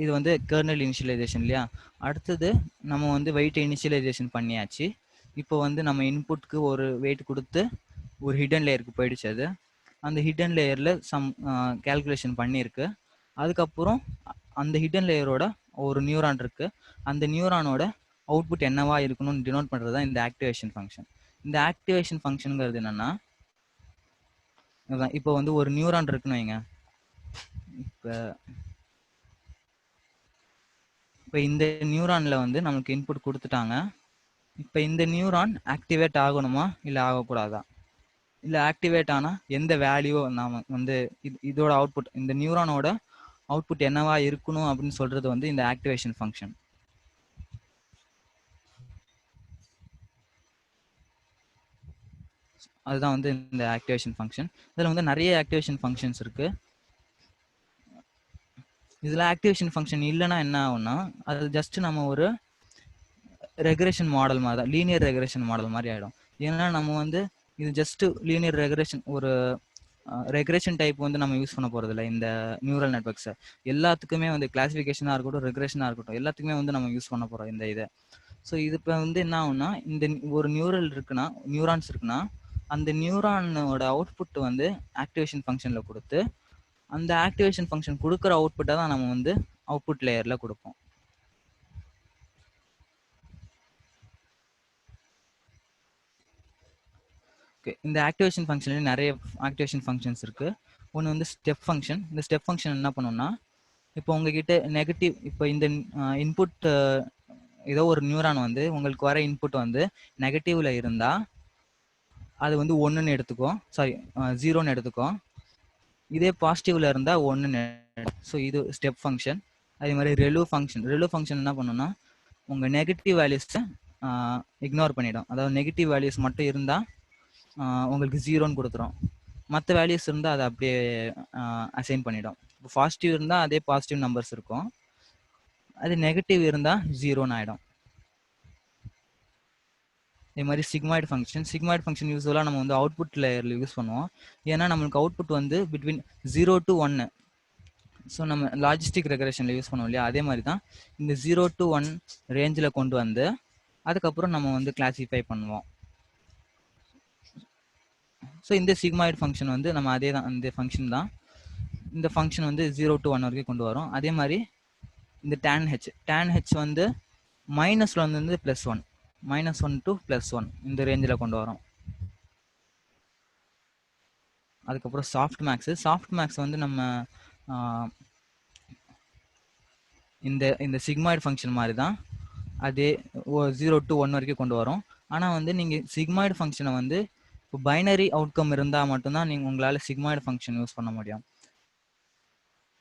இது வந்து கெர்னல் இனிஷியலைசேஷன் இல்லையா. அடுத்தது நம்ம வந்து வெயிட் இனிஷியலைசேஷன் பண்ணியாச்சு. இப்போ வந்து நம்ம இன்புட்க்கு ஒரு வெயிட் கொடுத்து ஒரு ஹிடன் லேயருக்கு போயிடுச்சு. அது அந்த ஹிடன் லேயரில் சம் கால்குலேஷன் பண்ணியிருக்கு. அதுக்கப்புறம் அந்த ஹிடன் லேயரோட ஒரு நியூரான் இருக்குது. அந்த நியூரானோட அவுட்புட் என்னவா இருக்கணும்னு டினோட் பண்ணுறது தான் இந்த ஆக்டிவேஷன் ஃபங்க்ஷன். இந்த ஆக்டிவேஷன் ஃபங்க்ஷனுங்கிறது என்னென்னா, இப்போ வந்து ஒரு நியூரான் இருக்குன்னு வைங்க. இப்போ இந்த நியூரானில் வந்து நமக்கு இன்புட் கொடுத்துட்டாங்க. இப்போ இந்த நியூரான் ஆக்டிவேட் ஆகணுமா இல்லை ஆகக்கூடாதா, இல்லை ஆக்டிவேட் ஆனால் எந்த வேல்யூ நாம் வந்து இதோட அவுட்புட், இந்த நியூரானோட அவுட்புட் என்னவா இருக்கணும் அப்படின்னு சொல்கிறது வந்து இந்த ஆக்டிவேஷன் ஃபங்க்ஷன். அதுதான் வந்து இந்த ஆக்டிவேஷன் ஃபங்க்ஷன். இதில் வந்து நிறைய ஆக்டிவேஷன் ஃபங்க்ஷன்ஸ் இருக்குது. இதில் ஆக்டிவேஷன் ஃபங்க்ஷன் இல்லைன்னா என்ன ஆகும்னா, அது ஜஸ்ட் நம்ம ஒரு ரெக்ரெஷன் மாடல் மாதிரி தான், லீனியர் ரெக்ரெஷன் மாடல் மாதிரி ஆகிடும். ஏன்னா நம்ம வந்து இது ஜஸ்ட் லீனியர் ரெக்ரெஷன், ஒரு ரெக்ரெஷன் டைப் வந்து நம்ம யூஸ் பண்ண போகிறது இல்லை இந்த நியூரல் நெட்ஒர்க்ஸை. எல்லாத்துக்குமே வந்து கிளாசிஃபிகேஷனாக இருக்கட்டும், ரெக்ரெஷனாக இருக்கட்டும், எல்லாத்துக்குமே வந்து நம்ம யூஸ் பண்ண போகிறோம் இந்த இதை. ஸோ இது இப்போ வந்து என்ன ஆகும்னா, இந்த ஒரு நியூரல் இருக்குன்னா, நியூரான்ஸ் இருக்குன்னா, அந்த நியூரானோட அவுட்புட் வந்து ஆக்டிவேஷன் ஃபங்க்ஷனில் கொடுத்து, அந்த ஆக்டிவேஷன் ஃபங்க்ஷன் கொடுக்குற அவுட்புட்டை தான் நம்ம வந்து அவுட்புட் லேயரில் கொடுப்போம். ஓகே, இந்த ஆக்டிவேஷன் ஃபங்க்ஷன்ல நிறைய ஆக்டிவேஷன் ஃபங்க்ஷன்ஸ் இருக்குது. ஒன்று வந்து ஸ்டெப் ஃபங்க்ஷன். இந்த ஸ்டெப் ஃபங்க்ஷன் என்ன பண்ணுன்னா, இப்போ உங்ககிட்ட நெகட்டிவ், இப்போ இந்த இன்புட் ஏதோ ஒரு நியூரான் வந்து உங்களுக்கு வர இன்புட் வந்து நெகட்டிவ்ல இருந்தால் அது வந்து 1ன்னு எடுத்துக்கும், சாரி 0ன்னு எடுத்துக்கும். இதே பாசிட்டிவ்ல இருந்தால் 1ன்னு. ஸோ இது ஸ்டெப் ஃபங்க்ஷன். அதே மாதிரி ரெலூ ஃபங்க்ஷன். ரெலூ ஃபங்க்ஷன் என்ன பண்ணுன்னா, உங்கள் நெகட்டிவ் வேல்யூஸை இக்னோர் பண்ணிடும். அதாவது நெகட்டிவ் வேல்யூஸ் மட்டும் இருந்தால் உங்களுக்கு 0ன்னு கொடுத்துரும். மற்ற வேல்யூஸ் இருந்தால் அதை அப்படியே அசைன் பண்ணிடும். இப்போ பாசிட்டிவ் இருந்தால் அதே பாசிட்டிவ் நம்பர்ஸ் இருக்கும், அது நெகட்டிவ் இருந்தால் 0ன்னு ஆகிடும். இதே மாதிரி சிக்மாய்டு ஃபங்க்ஷன். சிக்மாய்டு ஃபங்க்ஷன் யூஸ்வலாக நம்ம வந்து அவுட்புட் லேயரில் யூஸ் பண்ணுவோம். ஏன்னா நம்மளுக்கு அவுட்புட் வந்து பிட்வீன் 0 to 1. ஸோ நம்ம லாஜிஸ்டிக் ரெக்ரெஷனில் யூஸ் பண்ணுவோம் இல்லையா, அதே மாதிரி தான் இந்த 0 to 1 ரேஞ்சில் கொண்டு வந்து அதுக்கப்புறம் நம்ம வந்து கிளாஸிஃபை பண்ணுவோம். ஸோ இந்த சிக்மாய்டு ஃபங்க்ஷன் வந்து நம்ம அதே தான், இந்த ஃபங்க்ஷன் தான். இந்த ஃபங்க்ஷன் வந்து 0 to 1 வரைக்கும் கொண்டு வரும். அதே மாதிரி இந்த tan h வந்து -1 வந்து +1, -1 to +1 இந்த ரேஞ்சில் கொண்டு வரும். அதுக்கப்புறம் சாஃப்ட் மேக்ஸ் வந்து நம்ம இந்த சிக்மாய்டு ஃபங்க்ஷன் மாதிரி தான், அதே 0 to 1 வரைக்கும் கொண்டு வரும். ஆனால் வந்து நீங்கள் சிக்மாய்டு ஃபங்க்ஷனை வந்து இப்போ பைனரி அவுட்கம் இருந்தால் மட்டும்தான் நீங்கள் உங்களால் சிக்மாய்டு ஃபங்க்ஷன் யூஸ் பண்ண முடியும்.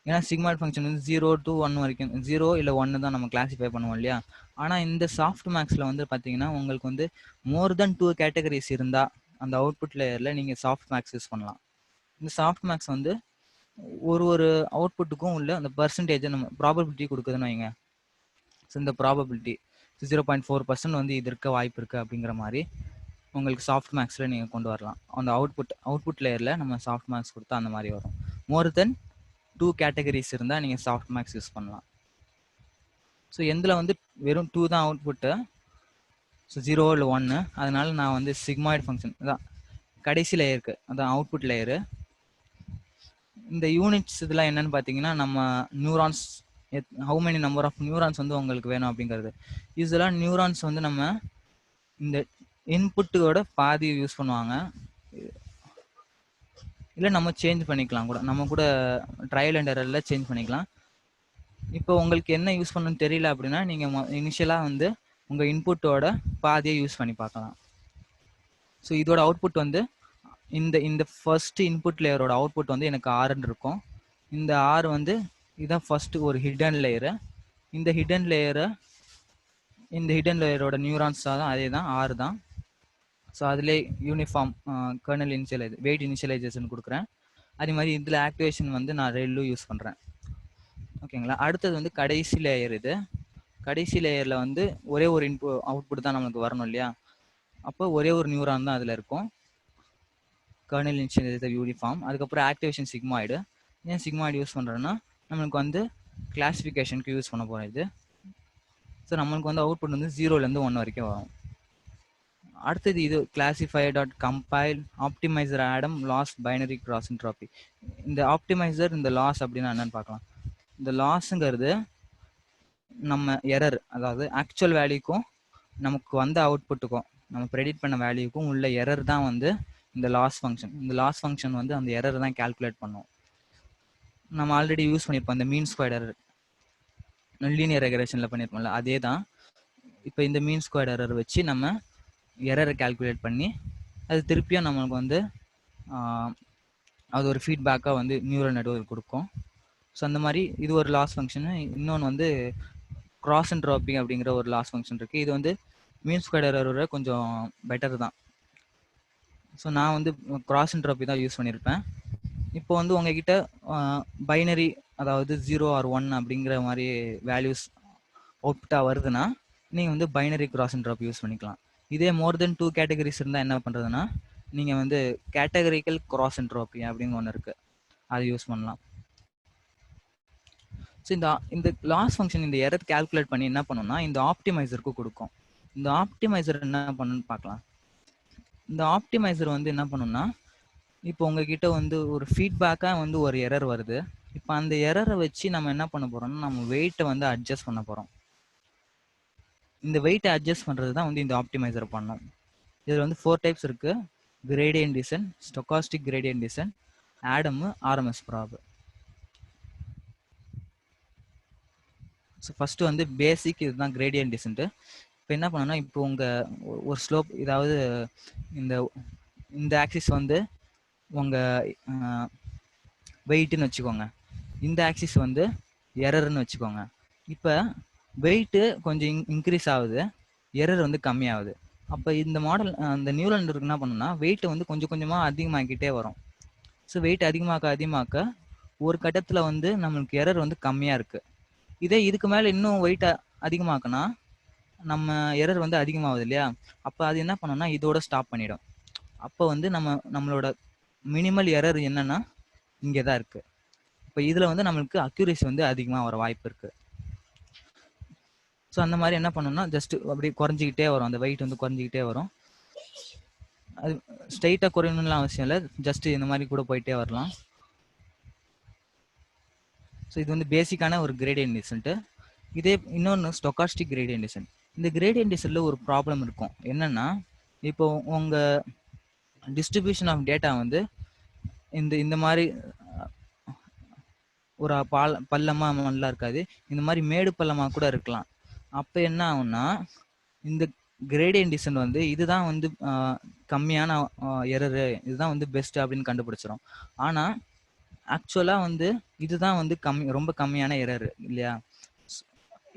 ஏன்னா சிக்மாய்டு ஃபங்க்ஷன் வந்து 0 to 1 வரைக்கும், 0 இல்லை 1 தான் நம்ம கிளாஸிஃபை பண்ணுவோம் இல்லையா. ஆனால் இந்த சாஃப்ட் மேக்ஸில் வந்து பார்த்தீங்கன்னா உங்களுக்கு வந்து மோர் தென் 2 கேட்டகரிஸ் இருந்தால் அந்த அவுட்புட் லேயரில் நீங்கள் சாஃப்ட் மேக்ஸ் யூஸ் பண்ணலாம். இந்த சாஃப்ட் மேக்ஸ் வந்து ஒரு அவுட்புட்டுக்கும் உள்ள அந்த பர்சன்டேஜை நம்ம ப்ராபபிலிட்டி கொடுக்குதுன்னு வைங்க. ஸோ இந்த ப்ராபபிலிட்டி 0.4% வந்து இது இருக்க வாய்ப்பு இருக்குது அப்படிங்கிற மாதிரி உங்களுக்கு சாஃப்ட் மேக்ஸில் நீங்கள் கொண்டு வரலாம். அந்த அவுட்புட் லேயரில் நம்ம சாஃப்ட் மேக்ஸ் கொடுத்தா அந்த மாதிரி வரும். மோர் தென் 2 கேட்டகரிஸ் இருந்தால் நீங்கள் சாஃப்ட் மேக்ஸ் யூஸ் பண்ணலாம். ஸோ எந்தில் வந்து வெறும் 2 தான் அவுட்புட்டு, ஸோ 0 இல்லை 1. அதனால நான் வந்து சிக்மாய்டு ஃபங்க்ஷன் தான் கடைசி லேயருக்கு, அதான் அவுட்புட் லேயரு. இந்த யூனிட்ஸ் இதெல்லாம் என்னன்னு பார்த்தீங்கன்னா, நம்ம neurons how many number of neurons வந்து உங்களுக்கு வேணும் அப்படிங்கிறது. யூஸ்வலாக நியூரான்ஸ் வந்து நம்ம இந்த இன்புட்டோட பாதி யூஸ் பண்ணுவாங்க, இல்லை நம்ம சேஞ்ச் பண்ணிக்கலாம் கூட, நம்ம கூட ட்ரையல் அண்ட் எரரில் சேஞ்ச் பண்ணிக்கலாம். இப்போ உங்களுக்கு என்ன யூஸ் பண்ணணும்னு தெரியல அப்படின்னா நீங்கள் இனிஷியலாக வந்து உங்கள் இன்புட்டோட பாதியை யூஸ் பண்ணி பார்க்கலாம். ஸோ இதோட அவுட்புட் வந்து இந்த ஃபர்ஸ்ட் இன்புட் லேயரோட அவுட்புட் வந்து எனக்கு 6ன்னு இருக்கும். இந்த 6 வந்து இதுதான் ஃபர்ஸ்ட் ஒரு ஹிடன் லேயரு. இந்த ஹிடன் லேயரோட நியூரான்ஸ் தான் அதே தான் 6 தான். ஸோ அதிலே யூனிஃபார்ம் கர்னல் வெயிட் இனிஷியலைசேஷன் கொடுக்குறேன். அதே மாதிரி இதில் ஆக்டிவேஷன் வந்து நான் ரெல்லு யூஸ் பண்ணுறேன். ஓகேங்களா. அடுத்தது வந்து கடைசி லேயர். இது கடைசி லேயரில் வந்து ஒரே ஒரு அவுட்புட் தான் நம்மளுக்கு வரணும் இல்லையா. அப்போ ஒரே ஒரு நியூரான் தான் அதில் இருக்கும், கர்னல் இனிஷியலைசர் யூனிஃபார்ம். அதுக்கப்புறம் ஆக்டிவேஷன் சிக்மாய்டு. ஏன் சிக்மாய்டு யூஸ் பண்ணுறேன்னா நம்மளுக்கு வந்து கிளாஸிஃபிகேஷனுக்கு யூஸ் பண்ண போகிறோம் இது. ஸோ நம்மளுக்கு வந்து அவுட்புட் வந்து 0லேருந்து 1 வரைக்கும் வரும். அடுத்தது இது classify.compile optimiser Adam loss binary cross entropy. இந்த ஆப்டிமைசர், இந்த லாஸ் அப்படின்னா என்னன்னு பார்க்கலாம். இந்த லாஸுங்கிறது நம்ம எரர், அதாவது ஆக்சுவல் வேல்யூக்கும் நமக்கு வந்த அவுட்புட்டுக்கும் நம்ம ப்ரெடிக்ட் பண்ண வேல்யூக்கும் உள்ள எரர் தான் வந்து இந்த லாஸ் ஃபங்க்ஷன். இந்த லாஸ் ஃபங்க்ஷன் வந்து அந்த எரர் தான் கால்குலேட் பண்ணும். நம்ம ஆல்ரெடி யூஸ் பண்ணியிருப்போம் இந்த மீன் ஸ்கொயர் எரர், லீனியர் ரெக்ரெஷனில் பண்ணியிருப்போம்ல, அதே தான். இப்போ இந்த மீன் ஸ்கொயர் எரர் வச்சு நம்ம எரரை கால்குலேட் பண்ணி அது திருப்பியும் நம்மளுக்கு வந்து அது ஒரு ஃபீட்பேக்காக வந்து நியூரல் நெட்வொர்க் கொடுக்கும். ஸோ அந்த மாதிரி இது ஒரு லாஸ் ஃபங்க்ஷனு. இன்னொன்று வந்து கிராஸ் என்ட்ரோபி அப்படிங்கிற ஒரு லாஸ் ஃபங்க்ஷன் இருக்குது. இது வந்து மீன் ஸ்கொயர் எரரோட கொஞ்சம் பெட்டர் தான். ஸோ நான் வந்து கிராஸ் என்ட்ரோபி தான் யூஸ் பண்ணியிருப்பேன். இப்போ வந்து உங்ககிட்ட பைனரி, அதாவது 0 or 1 அப்படிங்கிற மாதிரி வேல்யூஸ் அவுட்புட்டாக வருதுன்னா நீங்கள் வந்து பைனரி கிராஸ் என்ட்ரோபி யூஸ் பண்ணிக்கலாம். இதே மோர் தென் 2 கேட்டகரிஸ் இருந்தால் என்ன பண்ணுறதுன்னா நீங்க வந்து கேட்டகரிக்கல் கிராஸ் என்ட்ரோபி அப்படின்னு ஒன்று இருக்கு, அதை யூஸ் பண்ணலாம். ஸோ இந்த லாஸ் ஃபங்க்ஷன் இந்த எரர் கால்குலேட் பண்ணி என்ன பண்ணுன்னா இந்த ஆப்டிமைசருக்கு கொடுக்கும். இந்த ஆப்டிமைசர் என்ன பண்ணுன்னு பார்க்கலாம். இந்த ஆப்டிமைசர் வந்து என்ன பண்ணுன்னா, இப்போ உங்ககிட்ட வந்து ஒரு ஃபீட்பேக்காக வந்து ஒரு எரர் வருது. இப்போ அந்த எரரை வச்சு நம்ம என்ன பண்ண போறோம்னா நம்ம வெயிட்டை வந்து அட்ஜஸ்ட் பண்ண போறோம். இந்த வெயிட்டை அட்ஜஸ்ட் பண்றது தான் வந்து இந்த ஆப்டிமைசர் பண்ணும். இதில் வந்து 4 டைப்ஸ் இருக்கு: gradient descent, stochastic gradient descent, Adam, RMS prop. So first வந்து பேசிக் இதுதான் கிரேடியன்ட் டிசன்ட். இப்போ என்ன பண்ணணும்னா, இப்போ ஒரு ஸ்லோப், இதாவது இந்த இந்த ஆக்சிஸ் வந்து உங்க வெயிட்னு வச்சுக்கோங்க, இந்த ஆக்சிஸ் வந்து எரர்னு வச்சுக்கோங்க. இப்போ வெயிட்டு கொஞ்சம் இன்க்ரீஸ் ஆகுது, எரர் வந்து கம்மியாகுது. அப்போ இந்த மாடல் அந்த நியூரல் நெட்வொர்க் என்ன பண்ணுன்னா வெயிட்டை வந்து கொஞ்சம் கொஞ்சமாக அதிகமாக்கிட்டே வரும். ஸோ வெயிட் அதிகமாக்க ஒரு கட்டத்தில் வந்து நம்மளுக்கு எரர் வந்து கம்மியாக இருக்கு. இதே இதுக்கு மேலே இன்னும் வெயிட் அதிகமாக்குனா நம்ம எரர் வந்து அதிகமாகுது இல்லையா? அப்போ அது என்ன பண்ணோம்னா இதோட ஸ்டாப் பண்ணிடும். அப்போ வந்து நம்மளோட மினிமல் எரர் என்னன்னா இங்கே தான் இருக்கு. இப்போ இதில் வந்து நம்மளுக்கு அக்யூரேசி வந்து அதிகமாக வர வாய்ப்பு இருக்கு. ஸோ அந்த மாதிரி என்ன பண்ணணும்னா ஜஸ்ட் அப்படி குறைஞ்சிக்கிட்டே வரும், அந்த வெயிட் வந்து குறைஞ்சிக்கிட்டே வரும். அது ஸ்ட்ரைட்டாக குறையணும்லாம் அவசியம் இல்லை, ஜஸ்ட் இந்த மாதிரி கூட போயிட்டே வரலாம். ஸோ இது வந்து பேசிக்கான ஒரு கிரேடியன்ட் டிசன்ட். இதே இன்னொன்று ஸ்டோகாஸ்டிக் கிரேடியன்ட் டிசன்ட். இந்த கிரேடியன்ட் டிசன்ட்ல ஒரு ப்ராப்ளம் இருக்கும். என்னன்னா, இப்போ உங்க டிஸ்ட்ரிபியூஷன் ஆஃப் டேட்டா வந்து இந்த மாதிரி ஒரு பள்ளமா நல்லா இருக்காது, இந்த மாதிரி மேடு பள்ளமா கூட இருக்கலாம். அப்போ என்ன ஆகும்னா இந்த கிரேடியன்ட் டிசன்ட் வந்து இதுதான் வந்து கம்மியான எரரு, இதுதான் வந்து பெஸ்ட் அப்படின்னு கண்டுபிடிச்சிடும். ஆனால் ஆக்சுவலாக வந்து இதுதான் வந்து ரொம்ப கம்மியான எரர் இல்லையா?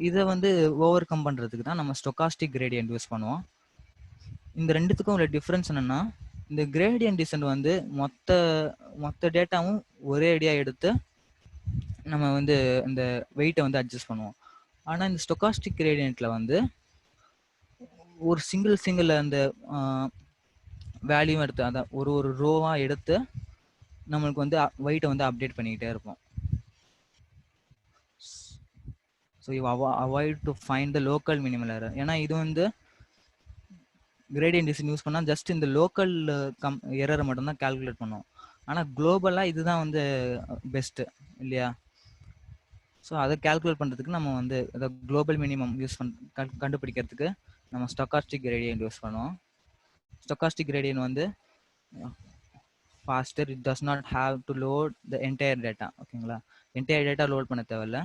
இதை வந்து ஓவர் கம் பண்ணுறதுக்கு தான் நம்ம ஸ்டோகாஸ்டிக் கிரேடியன்ட் யூஸ் பண்ணுவோம். இந்த ரெண்டுத்துக்கும் உள்ள டிஃப்ரென்ஸ் என்னன்னா, இந்த கிரேடியன்ட் டிசன்ட் வந்து மொத்த டேட்டாவும் ஒரே ஐடியா எடுத்து நம்ம வந்து இந்த வெயிட்டை வந்து அட்ஜஸ்ட் பண்ணுவோம். ஆனால் இந்த ஸ்டோகாஸ்டிக் கிரேடியன்ட்ல வந்து ஒரு சிங்கிள் அந்த வேல்யூ எடுத்து, அதான் ஒரு ரோவா எடுத்து நம்மளுக்கு வந்து வெயிட்டை வந்து அப்டேட் பண்ணிக்கிட்டே இருப்போம். So you avoid to find the local minimal error. ஏன்னா இது வந்து கிரேடியன்ட் டிசன்ட் யூஸ் பண்ணால் ஜஸ்ட் இந்த லோக்கல் எரரை மட்டும்தான் கால்குலேட் பண்ணுவோம். ஆனால் குளோபலாக இதுதான் வந்து பெஸ்ட்டு இல்லையா? ஸோ அதை கால்குலேட் பண்ணுறதுக்கு நம்ம வந்து அதை குளோபல் மினிமம் கண்டுபிடிக்கிறதுக்கு நம்ம ஸ்டோகாஸ்டிக் கிரேடியன்ட் யூஸ் பண்ணுவோம். ஸ்டோகாஸ்டிக் கிரேடியன்ட் வந்து faster, it does not have to load the entire data. ஓகேங்களா? என்டையர் டேட்டா லோட் பண்ண தேவையில்ல.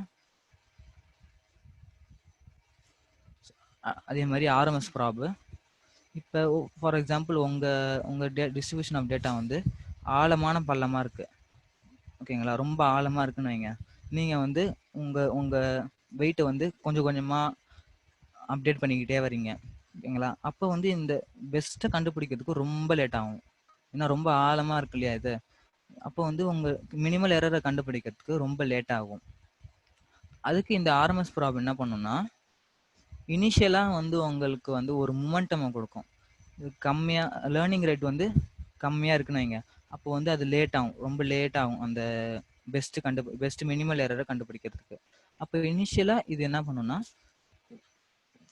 அதே மாதிரி ஆர்எம்எஸ் ப்ராப். இப்போ ஃபார் எக்ஸாம்பிள் உங்கள் டிஸ்ட்ரிபியூஷன் ஆஃப் டேட்டா வந்து ஆழமான பள்ளமாக இருக்குது, ஓகேங்களா? ரொம்ப ஆழமாக இருக்குன்னு வைங்க. நீங்கள் வந்து உங்கள் வெயிட்டை வந்து கொஞ்சம் கொஞ்சமாக அப்டேட் பண்ணிக்கிட்டே வரீங்க, ஓகேங்களா? அப்போ வந்து இந்த பெஸ்ட்டை கண்டுபிடிக்கிறதுக்கு ரொம்ப லேட் ஆகும், ஏன்னா ரொம்ப ஆழமாக இருக்கு இல்லையா இது. அப்போ வந்து உங்கள் மினிமல் எரரை கண்டுபிடிக்கிறதுக்கு ரொம்ப லேட் ஆகும். அதுக்கு இந்த ஆர்எம்எஸ் ப்ராப் என்ன பண்ணுன்னா, இனிஷியலாக வந்து உங்களுக்கு வந்து ஒரு மொமெண்டமை கொடுக்கும். கம்மியாக லேர்னிங் ரேட் வந்து கம்மியாக இருக்குன்னு வைங்க. அப்போ வந்து அது லேட் ஆகும், ரொம்ப லேட் ஆகும் அந்த பெஸ்ட் மினிமல் எரரை கண்டுபிடிக்கிறதுக்கு. அப்போ இனிஷியலாக இது என்ன பண்ணுன்னா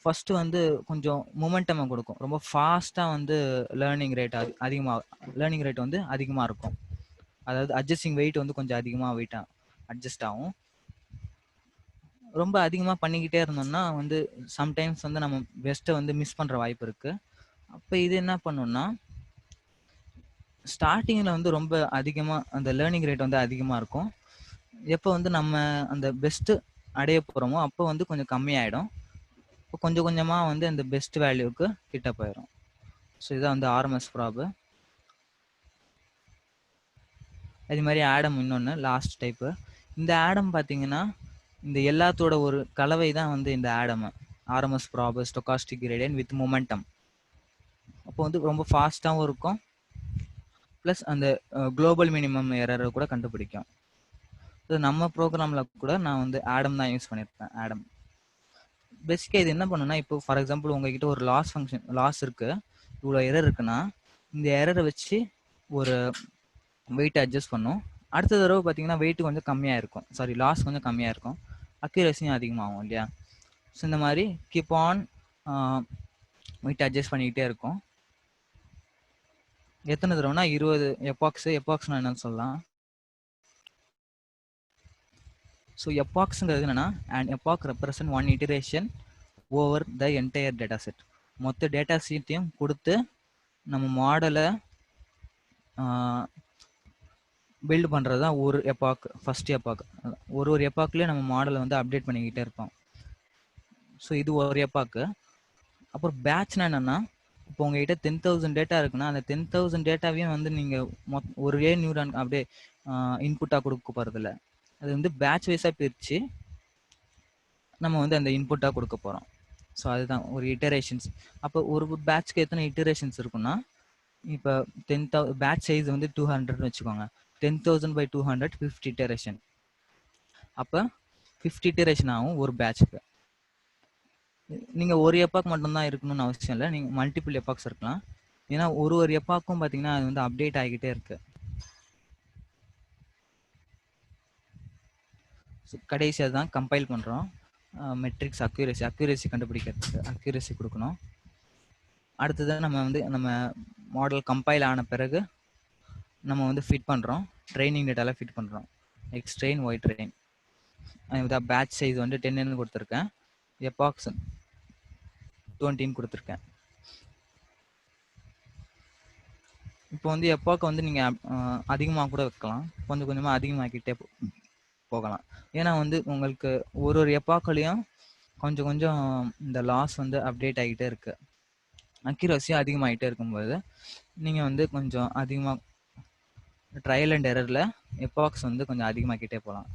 ஃபர்ஸ்ட் வந்து கொஞ்சம் மொமெண்டமை கொடுக்கும், ரொம்ப ஃபாஸ்ட்டாக வந்து லேர்னிங் ரேட் வந்து அதிகமாக இருக்கும். அதாவது அட்ஜஸ்டிங் வெயிட் வந்து கொஞ்சம் அதிகமாக வெயிட்டாக அட்ஜஸ்ட் ஆகும். ரொம்ப அதிகமாக பண்ணிக்கிட்டே இருந்தோம்னா வந்து சம்டைம்ஸ் வந்து நம்ம பெஸ்ட்டை வந்து மிஸ் பண்ணுற வாய்ப்பு இருக்குது. அப்போ இது என்ன பண்ணுன்னா ஸ்டார்டிங்கில் வந்து ரொம்ப அதிகமாக அந்த லேர்னிங் ரேட் வந்து அதிகமாக இருக்கும். எப்போ வந்து நம்ம அந்த பெஸ்ட்டு அடைய போகிறோமோ அப்போ வந்து கொஞ்சம் கம்மியாயிடும். இப்போ கொஞ்சம் கொஞ்சமாக வந்து அந்த பெஸ்ட் வேல்யூவுக்கு கிட்ட போயிடும். ஸோ இதான் வந்து ஆர்எம்எஸ் ப்ராப். அது மாதிரி ஆடம் இன்னொன்று லாஸ்ட் டைப்பு. இந்த ஆடம் பார்த்தீங்கன்னா இந்த எல்லாத்தோட ஒரு கலவை தான் வந்து இந்த Adam, RMS prop, stochastic gradient with momentum. அப்போ வந்து ரொம்ப ஃபாஸ்ட்டாகவும் இருக்கும், ப்ளஸ் அந்த குளோபல் மினிமம் எரரை கூட கண்டுபிடிக்கும். ஸோ நம்ம ப்ரோக்ராமில் கூட நான் வந்து ஆடம் தான் யூஸ் பண்ணியிருப்பேன். ஆடம் பேசிக்காக இது என்ன பண்ணுன்னா, இப்போ ஃபார் எக்ஸாம்பிள் உங்ககிட்ட ஒரு லாஸ் இருக்குது, இவ்வளோ எரர் இருக்குன்னா இந்த எரரை வச்சு ஒரு வெயிட் அட்ஜஸ்ட் பண்ணும். அடுத்த தடவை பார்த்தீங்கன்னா வெயிட் கொஞ்சம் கம்மியாக இருக்கும், சாரி லாஸ் கொஞ்சம் கம்மியாக இருக்கும், அக்யூரஸியும் அதிகமாகும் இல்லையா. ஸோ இந்த மாதிரி கீப் ஆன் வெயிட் அட்ஜஸ்ட் பண்ணிக்கிட்டே இருக்கும். எத்தனை தடவைனா 20 எப்பாக்ஸ்னா என்னன்னு சொல்லலாம். ஸோ எப்பாக்ஸுங்கிறது என்னன்னா, and எப்பாக் represent one iteration over the entire data set. மொத்த டேட்டா செட்டையும் கொடுத்து நம்ம மாடலை பில்டு பண்ணுறது தான் ஒரு எப்பாக், ஃபர்ஸ்ட் எப்பாக். ஒரு எப்பாக்லேயே நம்ம மாடலை வந்து அப்டேட் பண்ணிக்கிட்டே இருப்போம். ஸோ இது ஒரு எப்பாக்கு. அப்புறம் பேட்ச்னா என்னன்னா, இப்போ உங்ககிட்ட 10,000 டேட்டா இருக்குன்னா அந்த 10,000 டேட்டாவையும் வந்து நீங்கள் ஒரே நியூரான் அப்படியே இன்புட்டாக கொடுக்க போகிறதில்ல. அது வந்து பேட்ச் வைஸாக பிரித்து நம்ம வந்து அந்த இன்புட்டாக கொடுக்க போகிறோம். ஸோ அதுதான் ஒரு இட்டரேஷன்ஸ். அப்போ ஒரு பேட்ச்க்கு எத்தனை இட்டரேஷன்ஸ் இருக்குன்னா, இப்போ 10,000 பேட்ச் சைஸ் வந்து 200 வச்சுக்கோங்க. 10,000 by 200 50 இட்டரேஷன். அப்போ 50 இட்டரேஷன் ஆகும் ஒரு பேட்ச்க்கு. நீங்கள் ஒரு எப்பாக் மட்டும்தான் இருக்கணும்னு அவசியம் இல்லை, நீங்கள் மல்டிபிள் எப்பாக்ஸ் இருக்கலாம். ஏன்னா ஒரு எப்பாக்கும் பார்த்தீங்கன்னா அது வந்து அப்டேட் ஆகிக்கிட்டே இருக்கு. கடைசியாக தான் கம்பைல் பண்ணுறோம். மெட்ரிக்ஸ் அக்யூரேசி கண்டுபிடிக்கிறதுக்கு அக்யூரேசி கொடுக்கணும். அடுத்தது நம்ம மாடல் கம்பைல் ஆன பிறகு நம்ம வந்து ஃபிட் பண்ணுறோம், ட்ரைனிங் டேட்டாவில் ஃபிட் பண்ணுறோம். X train, Y train. இதான் பேட்ச் சைஸ் வந்து 10ன்னு கொடுத்துருக்கேன், எப்பாக்ஸ் 20ன்னு கொடுத்துருக்கேன். இப்போ வந்து எப்பாக்கு வந்து நீங்கள் அதிகமாக கூட வைக்கலாம், கொஞ்சம் கொஞ்சமாக அதிகமாக்கிட்டே போகலாம். ஏன்னா வந்து உங்களுக்கு ஒரு எப்பாக்குலையும் கொஞ்சம் கொஞ்சம் இந்த லாஸ் வந்து அப்டேட் ஆகிட்டே இருக்கு, அக்யூரஸியும் அதிகமாகிட்டே இருக்கும்போது நீங்கள் வந்து கொஞ்சம் அதிகமாக ட்ரையல் அண்ட் எரரில் எப்பாக்ஸ் வந்து கொஞ்சம் அதிகமாக்கிட்டே போகலாம்.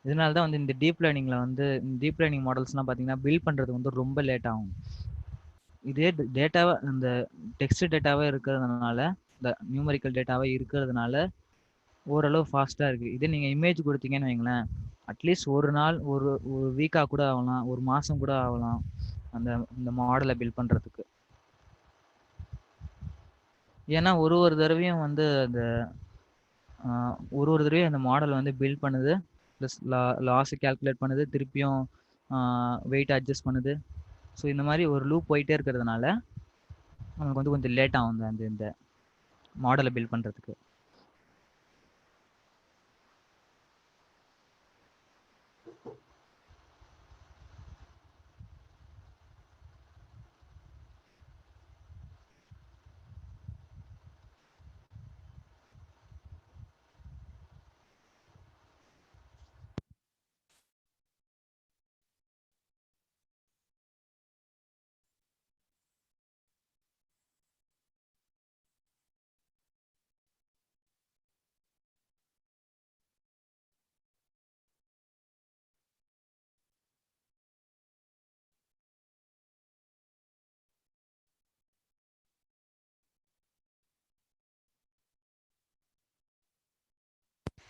இதனால தான் வந்து இந்த டீப் லேர்னிங் மாடல்ஸ்லாம் பார்த்தீங்கன்னா பில்ட் பண்ணுறது வந்து ரொம்ப லேட் ஆகும். இதே டேட்டாவை இந்த டெக்ஸ்ட் டேட்டாவே இருக்கிறதுனால, இந்த நியூமரிக்கல் டேட்டாவே இருக்கிறதுனால ஓரளவு ஃபாஸ்ட்டாக இருக்குது. இதே நீங்கள் இமேஜ் கொடுத்தீங்கன்னு வைங்களேன், அட்லீஸ்ட் ஒரு நாள் ஒரு ஒரு வீக்காக கூட ஆகலாம், ஒரு மாதம் கூட ஆகலாம் இந்த மாடலை பில்ட் பண்ணுறதுக்கு. ஏன்னா ஒரு தடவையும் வந்து அந்த ஒரு தடவையும் அந்த மாடல் வந்து பில்ட் பண்ணுது, ப்ளஸ் லாஸை கேல்குலேட் பண்ணுது, திருப்பியும் வெயிட் அட்ஜஸ்ட் பண்ணுது. ஸோ இந்த மாதிரி ஒரு லூப் போயிட்டே இருக்கிறதுனால நமக்கு வந்து கொஞ்சம் லேட் ஆகும் இந்த மாடலை பில்ட் பண்ணுறதுக்கு.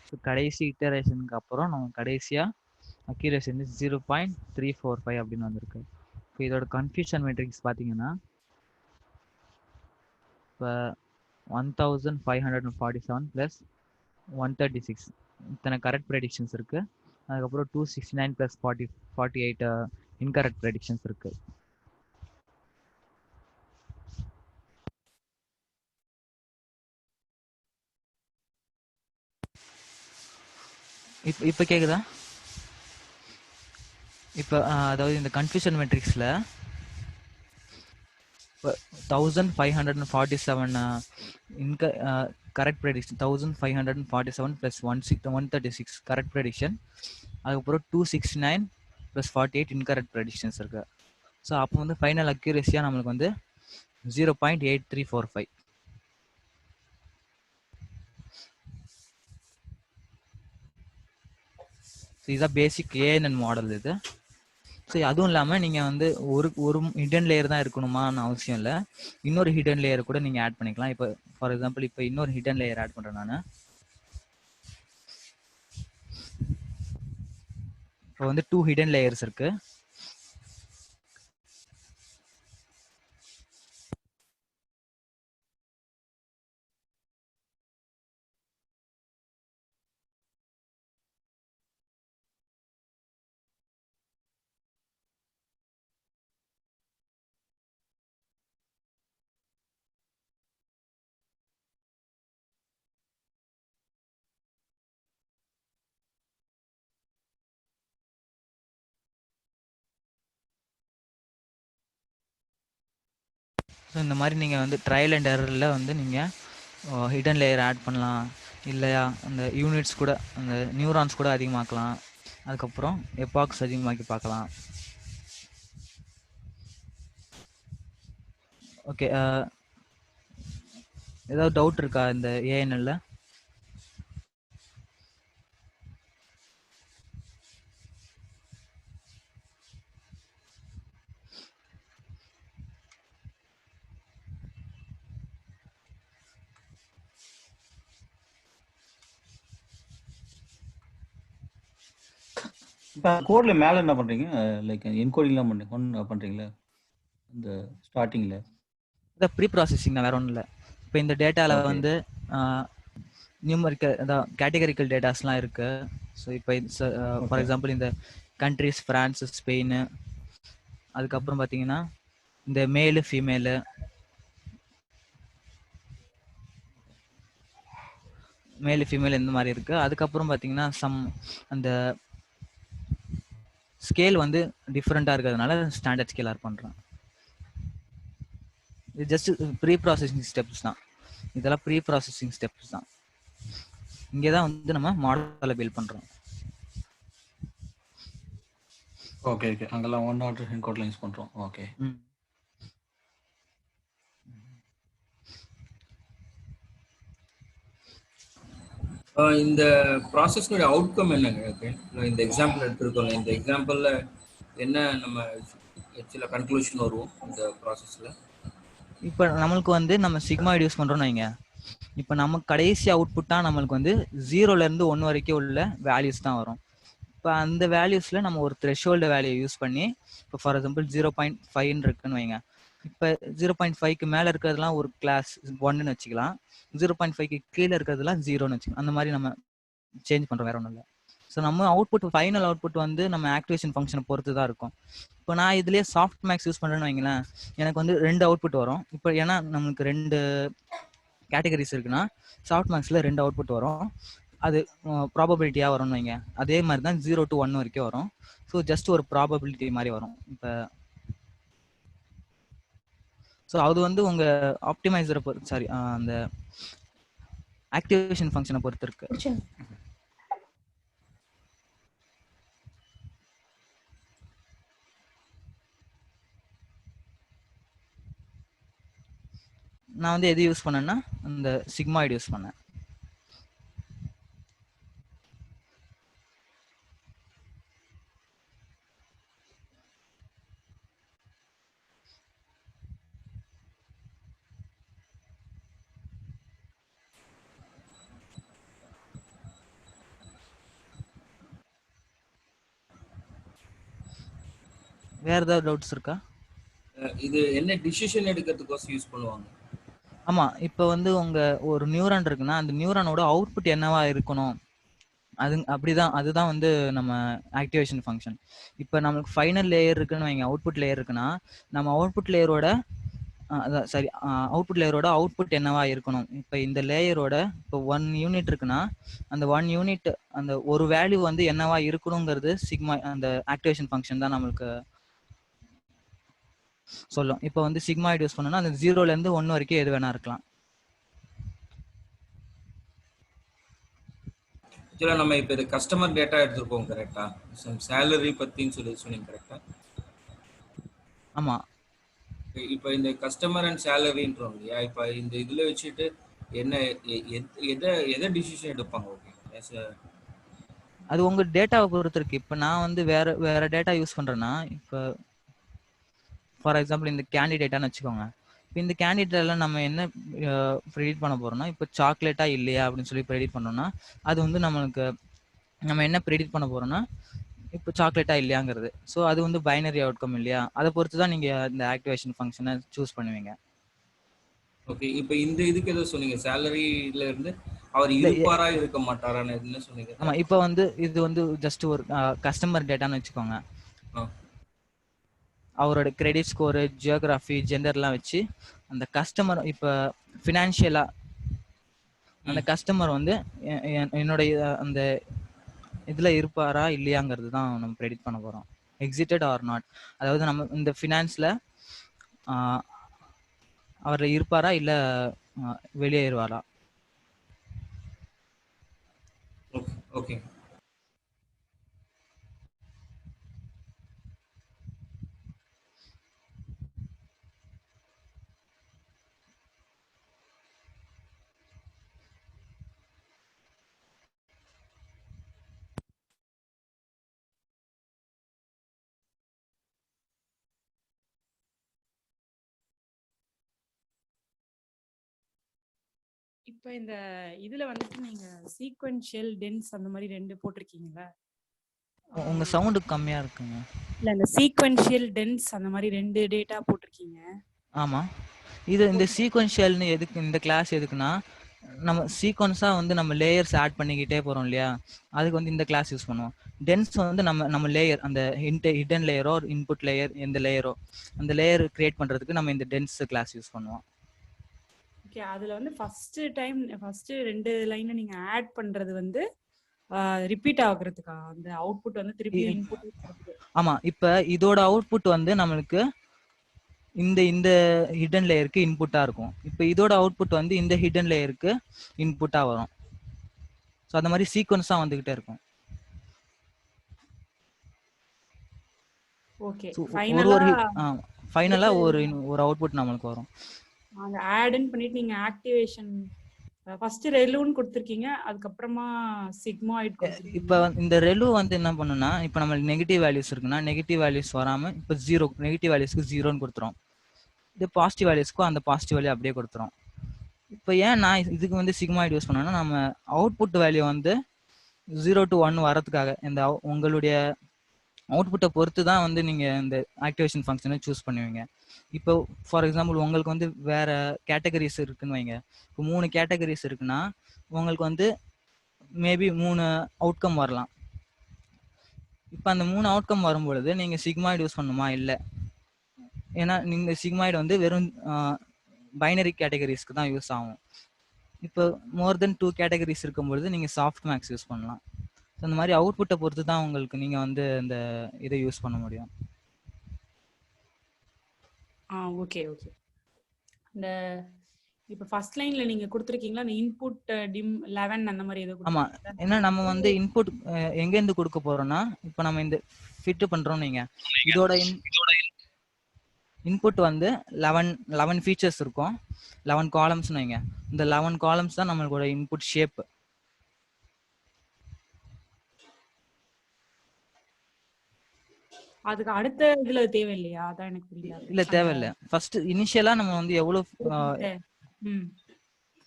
ஸோ கடைசி இட்டரேஷனுக்கு அப்புறம் நம்ம கடைசியாக அக்யூரேசி வந்து 0.345 அப்படின்னு வந்திருக்கு. இப்போ இதோட கன்ஃபியூஷன் மெட்ரிக்ஸ் பார்த்தீங்கன்னா இப்போ 1547 ப்ளஸ் 136 இத்தனை கரெக்ட் ப்ரெடிக்ஷன்ஸ் இருக்குது. அதுக்கப்புறம் 269 ப்ளஸ் 48 இன்கரெக்ட் ப்ரெடிக்ஷன்ஸ் இருக்குது. இப்போ கேட்குதா? இப்போ அதாவது இந்த கன்ஃபியூஷன் மெட்ரிக்ஸில் இப்போ 1547 correct prediction 1547 plus 136 correct prediction, அதுக்கப்புறம் 269 ப்ளஸ் 48 இன்கரெக்ட் ப்ரெடிக்ஷன்ஸ் இருக்கு. ஸோ அப்போ வந்து ஃபைனல் அக்யூரேசியாக நம்மளுக்கு வந்து 0.8345. இதுதான் பேசிக் ஏஎன்என் மாடல் இது. ஸோ அதுவும் இல்லாமல் நீங்கள் வந்து ஒரு ஹிடன் லேயர் தான் இருக்கணுமான்னு அவசியம் இல்லை. இன்னொரு ஹிடன் லேயர் கூட நீங்கள் ஆட் பண்ணிக்கலாம். இப்போ ஃபார் எக்ஸாம்பிள் இப்போ இன்னொரு ஹிடன் லேயர் ஆட் பண்ணுறேன் நான். இப்போ வந்து 2 ஹிடன் லேயர்ஸ் இருக்கு. ஸோ இந்த மாதிரி நீங்கள் வந்து ட்ரையல் அண்ட் எரரில் வந்து நீங்கள் ஹிடன் லேயர் ஆட் பண்ணலாம், இல்லையா அந்த யூனிட்ஸ் கூட அந்த நியூரான்ஸ் கூட அதிகமாக்கலாம், அதுக்கப்புறம் எபாக்ஸ் அதிகமாக்கி பார்க்கலாம். ஓகே, ஏதாவது டவுட் இருக்கா இந்த ஏஎன்எல்ல? இப்போ கோட்ல மேலே என்ன பண்ணுறீங்க? லைக் என்கோடிங்லாம் பண்ணுறீங்களா இந்த ஸ்டார்டிங்கில்? இதை ப்ரீ ப்ராசஸிங் தான், வேற ஒன்றும் இல்லை. இப்போ இந்த டேட்டாவில் வந்து நியூமரிக்கல் அதான் கேட்டகரிக்கல் டேட்டாஸ்லாம் இருக்கு. ஸோ இப்போ ஃபார் எக்ஸாம்பிள் இந்த கண்ட்ரிஸ் ஃப்ரான்ஸ், ஸ்பெயின், அதுக்கப்புறம் பார்த்தீங்கன்னா இந்த மேலு ஃபீமேலு, ஃபீமேல் இந்த மாதிரி இருக்கு. அதுக்கப்புறம் பார்த்தீங்கன்னா அந்த ஸ்கேல் வந்து டிஃப்ரெண்ட்டாக இருக்கிறதுனால ஸ்டாண்டர்ட் ஸ்கேல் ஆட் பண்ணுறேன். இது ஜஸ்ட் ப்ரீ ப்ராசஸிங் ஸ்டெப்ஸ் தான். இதெல்லாம் ப்ரீ ப்ராசஸிங் ஸ்டெப்ஸ் தான். இங்கே தான் வந்து நம்ம மாடலை பில்ட் பண்ணுறோம். ஓகே ஓகே, அங்கெல்லாம் ஒன் ஆர்டர் என்கோட்ல யூஸ் பண்ணுறோம். ஓகே. இந்த ப்ராசஸ்னுடைய அவுட்கம் என்னங்க? இந்த எக்ஸாம்பிள் எடுத்துருக்கோம். இந்த எக்ஸாம்பிளில் என்ன நம்ம ஆக்சுவலாக கன்க்ளூஷன் வருவோம் இந்த ப்ராசஸில்? இப்போ நம்மளுக்கு வந்து நம்ம சிக்மாய்டு யூஸ் பண்ணுறோம்னு வைங்க. இப்போ நம்ம கடைசி அவுட்புட்டாக நம்மளுக்கு வந்து 0லேருந்து 1 வரைக்கும் உள்ள வேல்யூஸ் தான் வரும். இப்போ அந்த வேல்யூஸில் நம்ம ஒரு த்ரெஷோல்டு வேல்யூ யூஸ் பண்ணி, இப்போ ஃபார் எக்ஸாம்பிள் 0.5 இருக்குன்னு வைங்க. இப்போ 0.5க்கு மேலே இருக்கிறதுலாம் ஒரு கிளாஸ் 1ன்னு வச்சுக்கலாம், 0.5க்கு கீழே இருக்கிறதுலாம் 0ன்னு வச்சுக்கலாம். அந்த மாதிரி நம்ம சேஞ்ச் பண்ணுறோம், வேற ஒன்றும் இல்லை. ஸோ நம்ம அவுட்புட் ஃபைனல் அவுட்புட் வந்து நம்ம ஆக்டிவேஷன் ஃபங்க்ஷனை பொறுத்து தான் இருக்கும். இப்போ நான் இதுலேயே சாஃப்ட் மேக்ஸ் யூஸ் பண்ணுறேன்னு வைங்களேன், எனக்கு வந்து 2 அவுட்புட் வரும். இப்போ ஏன்னா நமக்கு 2 கேட்டகரிஸ் இருக்குன்னா சாஃப்ட் மேக்ஸில் 2 அவுட்புட் வரும். அது ப்ராபபிலிட்டியாக வரும்னு வைங்க. அதே மாதிரி தான் 0 to 1 வரைக்கும் வரும். ஸோ ஜஸ்ட் ஒரு ப்ராபபிலிட்டி மாதிரி வரும். இப்போ ஸோ அது வந்து உங்கள் ஆப்டிமைசரை பொறுத்து, சாரி அந்த ஆக்டிவேஷன் ஃபங்க்ஷனை பொறுத்து இருக்கு. நான் வந்து எது யூஸ் பண்ணேன்னா அந்த சிக்மாய்டு யூஸ் பண்ணேன். வேற ஏதாவது டவுட்ஸ் இருக்கா? இது என்ன டிசிஷன் எடுக்கிறதுக்கோசம் யூஸ் பண்ணுவாங்க? ஆமா, இப்போ வந்து உங்க ஒரு நியூரான் இருக்குன்னா அந்த நியூரானோட அவுட்புட் என்னவா இருக்கணும், அப்படிதான், அதுதான் வந்து நம்ம ஆக்டிவேஷன் ஃபங்க்ஷன். இப்போ நமக்கு ஃபைனல் லேயர் இருக்குன்னு வைங்க, அவுட்புட் லேயர் இருக்குன்னா நம்ம அவுட்புட் லேயரோட சரி, அவுட்புட் லேயரோட அவுட்புட் என்னவா இருக்கணும். இப்போ இந்த லேயரோட இப்போ 1 யூனிட் இருக்குன்னா அந்த 1 யூனிட் அந்த ஒரு வேல்யூ வந்து என்னவா இருக்கணுங்கிறது சிக்மா அந்த ஆக்டிவேஷன் ஃபங்க்ஷன் தான் நம்மளுக்கு சொல்லும். இப்போ வந்து சிக்மாய்டு யூஸ் பண்ணோம்னா அந்த 0ல இருந்து 1 வரைக்கும் எது வேணா இருக்கலாம். ஆக்சுவலாக நம்ம இப்போ இது கஸ்டமர் டேட்டா எடுத்துருக்கோம் கரெக்டா? சேலரி பற்றின்னு சொன்னீங்க கரெக்டா? ஆமா, இப்போ இந்த கஸ்டமர் அண்ட் சேலரின்றோம் இல்லையா? இப்போ இந்த இதில் வச்சுட்டு என்ன எதை டிசிஷன் எடுப்பாங்க? ஓகே, அது உங்க டேட்டாவை பொறுத்து இருக்கு. இப்போ நான் வந்து வேற வேற டேட்டா யூஸ் பண்றேன்னா, இப்போ ஃபார் எக்ஸாம்பிள் இந்த கேண்டிடேட்டான்னு வச்சுக்கோங்க. இப்போ இந்த கேண்டிடேட்ல நம்ம என்ன ப்ரெடிட் பண்ண போறோம்னா, இப்போ சாக்லேட்டா இல்லையா அப்படின்னு சொல்லி ப்ரெடிட் பண்ணோம்னா அது வந்து நம்மளுக்கு நம்ம என்ன ப்ரெடிட் பண்ண போறோம்னா இப்போ சாக்லேட்டா இல்லையாங்கிறது. ஸோ அது வந்து பைனரி அவுட்கம் இல்லையா, அதை பொறுத்து தான் நீங்க இந்த ஆக்டிவேஷன் ஃபங்க்ஷனை சூஸ் பண்ணுவீங்க. ஓகே. இப்போ இந்த இதுக்கு ஏதோ சொன்னீங்க, சேலரியில இருந்து அவர் இந்த இருப்பாரா இருக்க மாட்டாரான்னு என்ன சொன்னீங்க? ஆமா, இப்போ வந்து இது வந்து ஜஸ்ட் ஒரு கஸ்டமர் டேட்டான்னு வச்சுக்கோங்க. அவரோட கிரெடிட் ஸ்கோரு, ஜியோகிராஃபி, ஜெண்டர்லாம் வச்சு அந்த கஸ்டமர் இப்போ ஃபினான்ஷியலா அந்த கஸ்டமர் வந்து என்னுடைய அந்த இதுல இருப்பாரா இல்லையாங்கிறது தான் நம்ம ப்ரெடிக்ட் பண்ண போறோம். எக்ஸிட்டட் ஆர் நாட், அதாவது நம்ம இந்த ஃபினான்ஸ்ல அவர் இருப்பாரா இல்ல வெளியேறுவாரா. Okay okay. இப்போ இந்த இதுல வந்துட்டு நீங்க சீக்வென்ஷியல் டென்ஸ் அந்த மாதிரி 2 போட்டிருக்கீங்களா? உங்க சவுண்ட் கம்மியா இருக்குங்க. இல்ல, இந்த சீக்வென்ஷியல் டென்ஸ் அந்த மாதிரி 2 டேட்டா போட்டிருக்கீங்க. ஆமா, இது இந்த சீக்வென்ஷியல்னு எதுக்கு, இந்த கிளாஸ் எதுக்குன்னா நம்ம சீக்வன்ஸா வந்து நம்ம லேயர்ஸ் ஆட் பண்ணிக்கிட்டே போறோம் இல்லையா, அதுக்கு வந்து இந்த கிளாஸ் யூஸ் பண்ணுவோம். டென்ஸ் வந்து நம்ம லேயர், அந்த ஹிடன் லேயரோ இன்புட் லேயர் எந்த லேயரோ அந்த லேயர் கிரியேட் பண்றதுக்கு நம்ம இந்த டென்ஸ் கிளாஸ் யூஸ் பண்ணுவோம். ஓகே, அதுல வந்து ஃபர்ஸ்ட் 2 லைன் நீங்க ஆட் பண்றது வந்து ரிப்பீட் ஆகுறதுக்கா அந்த அவுட்புட் வந்து திருப்பி இன்புட். ஆமா, இப்ப இதோட அவுட்புட் வந்து நம்மளுக்கு இந்த ஹிடன் லேயருக்கு இன்புட்டா இருக்கும். இப்போ இதோட அவுட்புட் வந்து இந்த ஹிடன் லேயருக்கு இன்புட்டா வரும். ஸோ அந்த மாதிரி சீக்வன்ஸா வந்துகிட்டே இருக்கும். ஓகே, ஃபைனலா ஒரு அவுட்புட் நம்மளுக்கு வரும். அந்த ஆட்னு பண்ணிட்டு நீங்க ஆக்டிவேஷன் ஃபர்ஸ்ட் ரெலுன்னு கொடுத்திருக்கீங்க, அதுக்கு அப்புறமா சிக்மாய்ட் கொடுத்திருக்கீங்க. இப்போ இந்த ரெலு வந்து என்ன பண்ணுனா, இப்போ நம்ம நெகட்டிவ் வேல்யூஸ் இருக்குன்னா நெகட்டிவ் வேல்யூஸ் வராம இப்போ 0, நெகட்டிவ் வேல்யூஸ்க்கு 0ன்னு கொடுத்துரும். இது பாசிட்டிவ் வேல்யூஸ்க்கும் அந்த பாசிட்டிவ் வேல்யூ அப்படியே கொடுத்துரும். இப்போ ஏன் நான் இதுக்கு வந்து சிக்மாய்ட் யூஸ் பண்ணேன்னா, நம்ம அவுட்புட் வேல்யூ வந்து 0 to 1 வரதுக்காக இந்த உங்களுடைய அவுட்புட்டை பொறுத்து தான் வந்து நீங்க இந்த ஆக்டிவேஷன் ஃபங்க்ஷனை சூஸ் பண்ணுவீங்க. இப்போ ஃபார் எக்ஸாம்பிள் உங்களுக்கு வந்து வேற கேட்டகரிஸ் இருக்குன்னு வைங்க. இப்போ 3 கேட்டகரிஸ் இருக்குன்னா உங்களுக்கு வந்து மேபி 3 அவுட்கம் வரலாம். இப்போ அந்த 3 அவுட்கம் வரும்பொழுது நீங்க சிக்மாய்டு யூஸ் பண்ணுமா? இல்லை. ஏன்னா நீங்க சிக்மாய்டு வந்து வெறும் பைனரி கேட்டகரிஸ்க்கு தான் யூஸ் ஆகும். இப்போ மோர் தென் 2 கேட்டகரிஸ் இருக்கும்பொழுது நீங்க சாஃப்ட் மேக்ஸ் யூஸ் பண்ணலாம். அந்த மாதிரி அவுட்புட்டை பொறுத்து தான் உங்களுக்கு நீங்க வந்து இந்த இதை யூஸ் பண்ண முடியும். Okay okay. இந்த இப்போ ஃபர்ஸ்ட் லைன்ல நீங்க கொடுத்திருக்கீங்களா அந்த இன்புட் டிம் 11 அந்த மாதிரி ஏதோ ஆமா, ஏன்னா நம்ம வந்து இன்புட் எங்க இருந்து கொடுக்க போறோம்னா, இப்போ நம்ம இந்த ஃபிட் பண்றோம் நீங்க, இதோட இன்புட் வந்து 11 ஃபீச்சர்ஸ் இருக்கும், 11 காலம்ஸ்னு வைங்க. இந்த 11 காலம்ஸ் தான் நம்மளோட இன்புட் ஷேப். அதுக்கு அடுத்த இதுல தேவையில்லையா? அதான் எனக்கு புரியல. இல்ல, தேவையில்லை. ஃபர்ஸ்ட் இனிஷியலா நம்ம வந்து எவ்வளவு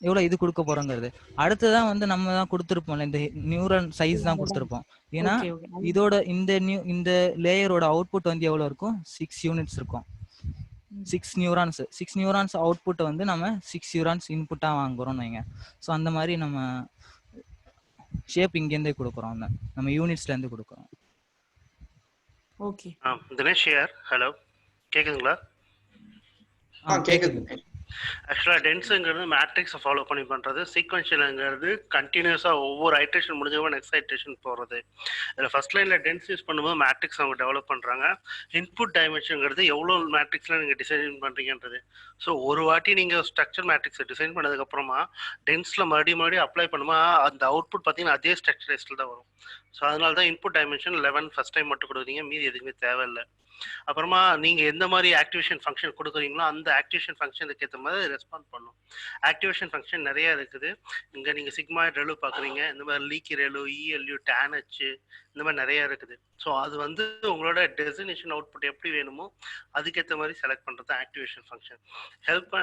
எவ்வளவு இது கொடுக்க போறோங்கிறது. அடுத்ததான் வந்து நம்ம தான் கொடுத்துருப்போம்ல, இந்த நியூரல் சைஸ் தான் கொடுத்துருப்போம். ஏன்னா ஓகே ஓகே இதோட இந்த லேயரோட அவுட்புட் வந்து எவ்வளவு இருக்கும், 6 யூனிட்ஸ் இருக்கும். 6 நியூரான்ஸ் அவுட்புட் வந்து நம்ம 6 நியூரான்ஸ் இன்புட்டா வாங்குறோம்னு வைங்க. ஸோ அந்த மாதிரி நம்ம ஷேப் இங்கேருந்தே கொடுக்குறோம், நம்ம யூனிட்ஸ்ல இருந்து கொடுக்குறோம். Okay Dinesh here. ஹலோ, கேக்குதுங்களா? கேக்குது. ஆக்சுவலாக டென்ஸுங்கிறது மேட்ரிக்ஸை ஃபாலோ பண்ணி பண்ணுறது, சீக்வன்ஷியலுங்கிறது கண்டினியூஸாக ஒவ்வொரு ஐட்ரேஷன் முடிஞ்சவங்க நெக்ஸ்ட் ஐட்ரேஷன் போகிறது. இதில் ஃபர்ஸ்ட் லைனில் டென்ஸ் யூஸ் பண்ணும்போது மேட்ரிக்ஸ் அவங்க டெவலப் பண்ணுறாங்க. இன்புட் டைமென்ஷனுங்கிறது எவ்வளோ மேட்ரிக்ஸில் நீங்கள் டிசைன் பண்ணுறீங்கன்றது. ஸோ ஒரு வாட்டி நீங்கள் ஸ்ட்ரக்சர் மேட்ரிக்ஸை டிசைன் பண்ணதுக்கப்புறமா டென்ஸில் மறுபடியும் அப்ளை பண்ணும்போது அந்த அவுட்புட் பார்த்தீங்கன்னா அதே ஸ்ட்ரக்சரைஸில் தான் வரும். ஸோ அதனால தான் இன்புட் டைமென்ஷன் 11 ஃபர்ஸ்ட் டைம் மட்டும் கொடுக்குறீங்க, மீதி எதுவுமே தேவையில்லை. அப்புறமா நீங்க எந்த மாதிரி ஆக்டிவேஷன் ஃபங்க்ஷன் கொடுக்குறீங்களோ அந்த ஆக்டிவேஷன் ஃபங்க்ஷனுக்கு ஏற்ற மாதிரி ரெஸ்பாண்ட் பண்ணும். ஆக்டிவேஷன் ஃபங்க்ஷன் நிறைய இருக்குது. இங்க நீங்க சிக்மாய்ட் ரெலு பாக்குறீங்க, இந்த மாதிரி லீக்கி ரெலு, இஎல்யூ, டான்ஹெச், இந்த மாதிரி நிறைய இருக்குது. ஸோ அது வந்து உங்களோட டெசினேஷன் அவுட்புட் எப்படி வேணுமோ அதுக்கேற்ற மாதிரி செலக்ட் பண்றது ஆக்டிவேஷன் ஃபங்க்ஷன்.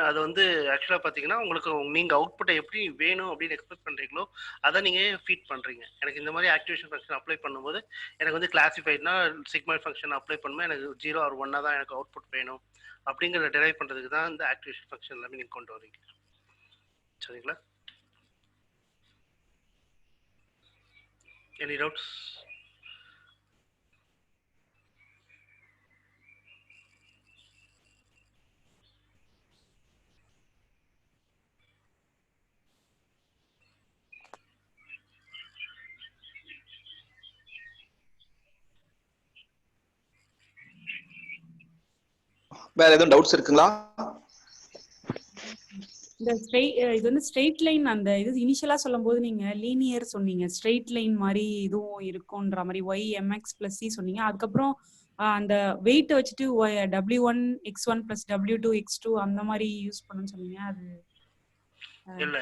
அது வந்து ஆக்சுவலா பாத்தீங்கன்னா உங்களுக்கு நீங்க அவுட்புட்டை எப்படி வேணும் அப்படின்னு எக்ஸ்பெக்ட் பண்றீங்களோ அதை நீங்க ஃபீட் பண்றீங்க. எனக்கு இந்த மாதிரி ஆக்டிவேஷன் ஃபங்க்ஷன் அப்ளை பண்ணும்போது எனக்கு வந்து கிளாசிஃபைட்னா சிக்மாய்ட் ஃபங்க்ஷன் அப்ளை பண்ணும்போது எனக்கு 0 or 1 தான் எனக்கு அவுட்புட் வேணும் அப்படிங்கிறத டெரைவ் பண்றதுக்கு தான் இந்த ஆக்டிவேஷன் ஃபங்க்ஷன் எல்லாமே நீங்க கொண்டு வரீங்க. சரிங்களா? Any doubts? வேற எதுவும் டவுட்ஸ் இருக்குங்களா? இந்த இது வந்து ஸ்ட்ரெயிட் லைன், அந்த இது இனிஷியலா சொல்லும்போது நீங்க லீனியர் சொன்னீங்க, ஸ்ட்ரெயிட் லைன் மாதிரி இதுவும் இருக்கும்ன்ற மாதிரி y mx plus c சொன்னீங்க. அதுக்கப்புறம் அந்த வெயிட் வச்சுட்டு w1 x1 plus w2 x2 அந்த மாதிரி யூஸ் பண்ணணும்னு சொன்னீங்க. அது இல்ல,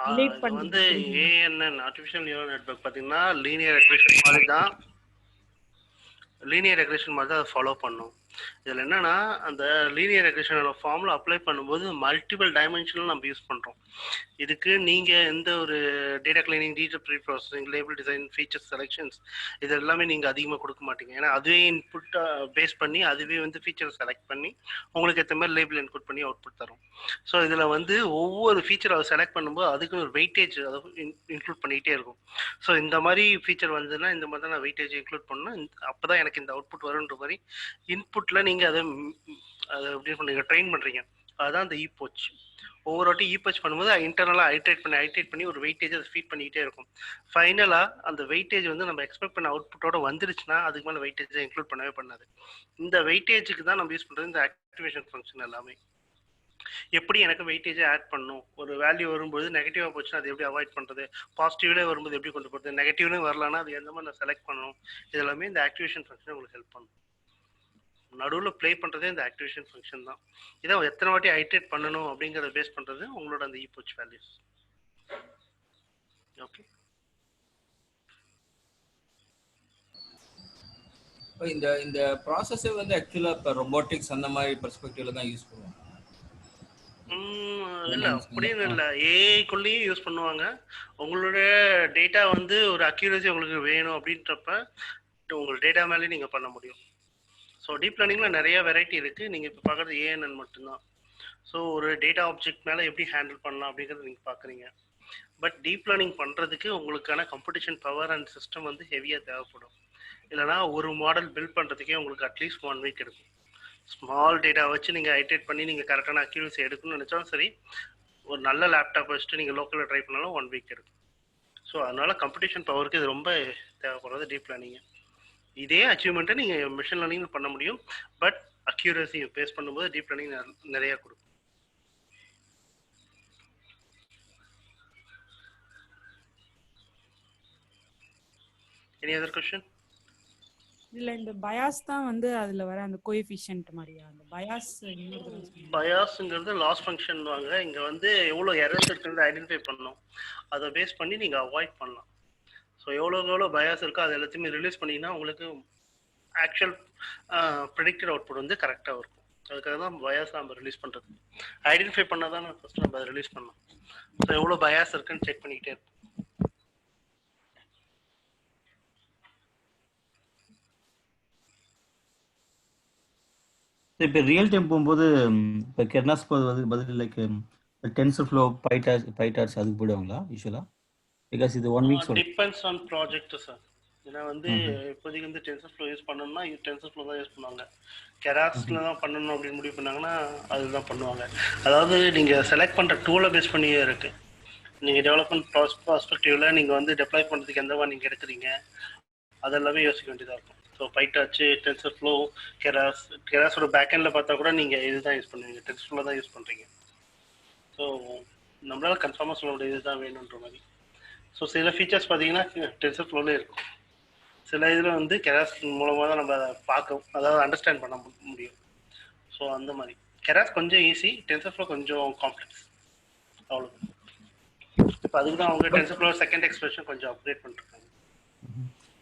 ரிலேட் இது பண்ணி வந்து ANN ஆர்டிஃபிஷியல் நியூரல் நெட்வொர்க் பாத்தீங்கன்னா லீனியர் ரெக்ரெஷன் மாதிரி தான், லீனியர் ரெக்ரெஷன் மாதிரி தான் அதை ஃபாலோ பண்ணும். இதில் என்னன்னா அந்த லீனியர் ரெக்ரெஷனோட ஃபார்முலா அப்ளை பண்ணும்போது மல்டிபிள் டைமென்ஷனல் நம்ம யூஸ் பண்ணுறோம். இதுக்கு நீங்கள் எந்த ஒரு data cleaning, data preprocessing, label design, feature selections இது எல்லாமே நீங்கள் அதிகமாக கொடுக்க மாட்டீங்க. ஏன்னா அதுவே இன்புட் பேஸ் பண்ணி அதுவே வந்து ஃபீச்சர் செலக்ட் பண்ணி உங்களுக்கு ஏற்ற மாதிரி லேபிள் இன்புட் பண்ணி அவுட்புட் தரும். ஸோ இதில் வந்து ஒவ்வொரு ஃபீச்சர் அதை செலக்ட் பண்ணும்போது அதுக்குன்னு ஒரு வெயிட்டேஜ் அதை இன்க்ளூட் பண்ணிக்கிட்டே இருக்கும். ஸோ இந்த மாதிரி ஃபீச்சர் வந்ததுன்னா இந்த மாதிரி தான் நான் வெயிட்டேஜ் இன்க்ளூட் பண்ணணும், அப்போ தான் எனக்கு இந்த அவுட்புட் வரும்ன்ற மாதிரி இன்புட்ல நீங்க அதை எப்படி பண்ணுறீங்க, ட்ரெயின் பண்றீங்க. அதுதான் அந்த ஈபோச். ஒவ்வொரு வாட்டி ஈபோச் பண்ணும்போது இன்டர்னலா ஐட்ரேட் பண்ணி ஒரு வெயிட்டேஜ் அதை ஃபீட் பண்ணிக்கிட்டே இருக்கும். ஃபைனலா அந்த வெயிட்டேஜ் வந்து நம்ம எக்ஸ்பெக்ட் பண்ண அவுட்புட்டோட வந்துருச்சுன்னா அதுக்கு மேலே வெயிட்டேஜை இன்க்ளூட் பண்ணவே பண்ணாது. இந்த வெயிட்டேஜுக்கு தான் நம்ம யூஸ் பண்றது இந்த ஆக்டிவேஷன் ஃபங்க்ஷன் எல்லாமே. எப்படி எனக்கு வெயிட்டேஜை ஆட் பண்ணும், ஒரு வேல்யூ வரும்போது நெகட்டிவா போச்சுன்னா அது எப்படி அவாய்ட் பண்றது, பாசிட்டிவ்லேயே வரும்போது எப்படி கொண்டு போகிறது, நெகட்டிவ்லேயும் வரலான்னா அது எந்த மாதிரி நான் செலக்ட் பண்ணணும், இதெல்லாமே இந்த ஆக்டிவேஷன் ஃபங்க்ஷன் உங்களுக்கு ஹெல்ப் பண்ணும். நடுவில் ப்ளே பண்ணுறதே இந்த ஆக்டிவேஷன் ஃபங்க்ஷன் தான். இதை எத்தனை வாட்டி ஐட்ரேட் பண்ணணும் அப்படிங்கிறத பேஸ் பண்ணுறது உங்களோட அந்த ஈபோச் வேல்யூஸ். ஓகே, இந்த இந்த ப்ராசஸே வந்து ஆக்சுவலாக இப்போ ரொபோட்டிக்ஸ் அந்த மாதிரி பெர்ஸ்பெக்டிவ்ல தான் யூஸ் பண்ணுவாங்க. இல்லை அப்படின்னு இல்லை, ஏஐக்குள்ளேயும் யூஸ் பண்ணுவாங்க. உங்களோட டேட்டா வந்து ஒரு அக்யூரசி உங்களுக்கு வேணும் அப்படின்றப்ப உங்கள் டேட்டா மேலே நீங்கள் பண்ண முடியும். ஸோ டீப் லேர்னிங்கில் நிறைய வெரைட்டி இருக்குது. நீங்கள் இப்போ பார்க்குறது ஏஎன்என் மட்டும்தான். ஸோ ஒரு டேட்டா ஆப்ஜெக்ட் மேலே எப்படி ஹேண்டில் பண்ணலாம் அப்படிங்கிறது நீங்கள் பார்க்குறீங்க. பட் டீப் லேர்னிங் பண்ணுறதுக்கு உங்களுக்கான கம்ப்யூட்டேஷன் பவர் அண்ட் சிஸ்டம் வந்து ஹெவியாக தேவைப்படும். இல்லைனா ஒரு மாடல் பில்ட் பண்ணுறதுக்கே உங்களுக்கு அட்லீஸ்ட் 1 வீக் எடுக்கும். ஸ்மால் டேட்டா வச்சு நீங்கள் ஐட்ரேட் பண்ணி நீங்கள் கரெக்டான அக்யூரசி எடுக்கணும்னு நினச்சாலும் சரி, ஒரு நல்ல லேப்டாப் வச்சுட்டு நீங்கள் லோக்கலில் ட்ரை பண்ணாலும் 1 வீக் எடுக்கும். ஸோ அதனால் கம்ப்யூட்டேஷன் பவருக்கு இது ரொம்ப தேவைப்படுறது டீப் லேர்னிங். இதே அச்சீவ்மெண்ட்டை நீங்கள் மிஷின் லேர்னிங் பண்ண முடியும், பட் அக்யூரசி பேஸ் பண்ணும்போது டீப் லேர்னிங் நிறையா கொடுக்கும். Any other question? இல்ல, இந்த பயாஸ் தான் வந்து அதுல வர அந்த கோஎஃபிஷியன்ட் மாதிரியா? அந்த பயாஸ்ங்கிறது லாஸ் ஃபங்க்ஷன் வாங்க. இங்க வந்து எவ்வளவு எரர்ஸ் இருக்குன்னு ஐடென்டிஃபை பண்ணணும், அதை பேஸ் பண்ணி நீங்க அவாய்ட் பண்ணலாம். ஸோ எவ்வளோ பயாஸ் இருக்கோ அது எல்லாத்தையுமே ரிலீஸ் பண்ணிங்கன்னா உங்களுக்கு ஆக்சுவல் ப்ரெடிக்டட் அவுட்புட் வந்து கரெக்டாக இருக்கும். அதுக்காக தான் பயாஸ் நம்ம ரிலீஸ் பண்ணுறது. ஐடென்டிஃபை பண்ணால் தான் ஃபஸ்ட்டு நம்ம அதை ரிலீஸ் பண்ணோம். ஸோ எவ்வளோ பயாஸ் இருக்குன்னு செக் பண்ணிக்கிட்டே இருப்போம். இப்போ ரியல் டைம் போகும்போது இப்போ கெர்னாஸ் பதில் லைக் டென்சர் ஃப்ளோ பைடார்ஸ் அதுக்கு போயிடுவாங்களா யூஸ்வலாக? பிகாஸ் இது 1 week depends on project sir. ஏன்னா வந்து இப்போதைக்கு வந்து டென்சர் ஃப்ளோ யூஸ் பண்ணணும்னா டென்சர் ஃப்ளோ தான் யூஸ் பண்ணுவாங்க. கெராஸ்ல தான் பண்ணணும் அப்படின்னு முடிவு பண்ணாங்கன்னா அதுதான் பண்ணுவாங்க. அதாவது நீங்கள் செலக்ட் பண்ணுற டூலை பேஸ் பண்ணியே இருக்கு. நீங்கள் டெவலப்மெண்ட் ப்ராஸ்பெக்டிவ்ல நீங்கள் வந்து டெப்ளாய் பண்ணுறதுக்கு எந்த மாதிரி நீங்கள் எடுக்கிறீங்க அதெல்லாமே யோசிக்க வேண்டியதாக இருக்கும். ஸோ பைட்டாச்சு, டென்சர் ஃப்ளோ, கெராஸோட பேக்கெண்டில் பார்த்தா கூட நீங்கள் இதுதான் யூஸ் பண்ணுவீங்க, டென்சர் ஃப்ளோ தான் யூஸ் பண்ணுறீங்க. ஸோ நம்மளால கன்ஃபார்மாக சொல்ல முடியாது இதுதான் வேணுன்ற மாதிரி. ஸோ சில ஃபீச்சர்ஸ் பார்த்தீங்கன்னா டென்சர் ஃப்ளோலே இருக்கும், சில இதில் வந்து கெராஸ் மூலமாக தான் நம்ம பார்க்க, அதாவது அண்டர்ஸ்டாண்ட் பண்ண முடியும். ஸோ அந்த மாதிரி கெராஸ் கொஞ்சம் ஈஸி, டென்சர் ஃப்ளோ கொஞ்சம் காம்ப்ளெக்ஸ், அவ்வளோ. இப்போ அதுக்கு தான் அவங்க டென்சர் ஃப்ளோ செகண்ட் எக்ஸ்பிரஷன் கொஞ்சம் அப்கிரேட் பண்ணிருக்காங்க.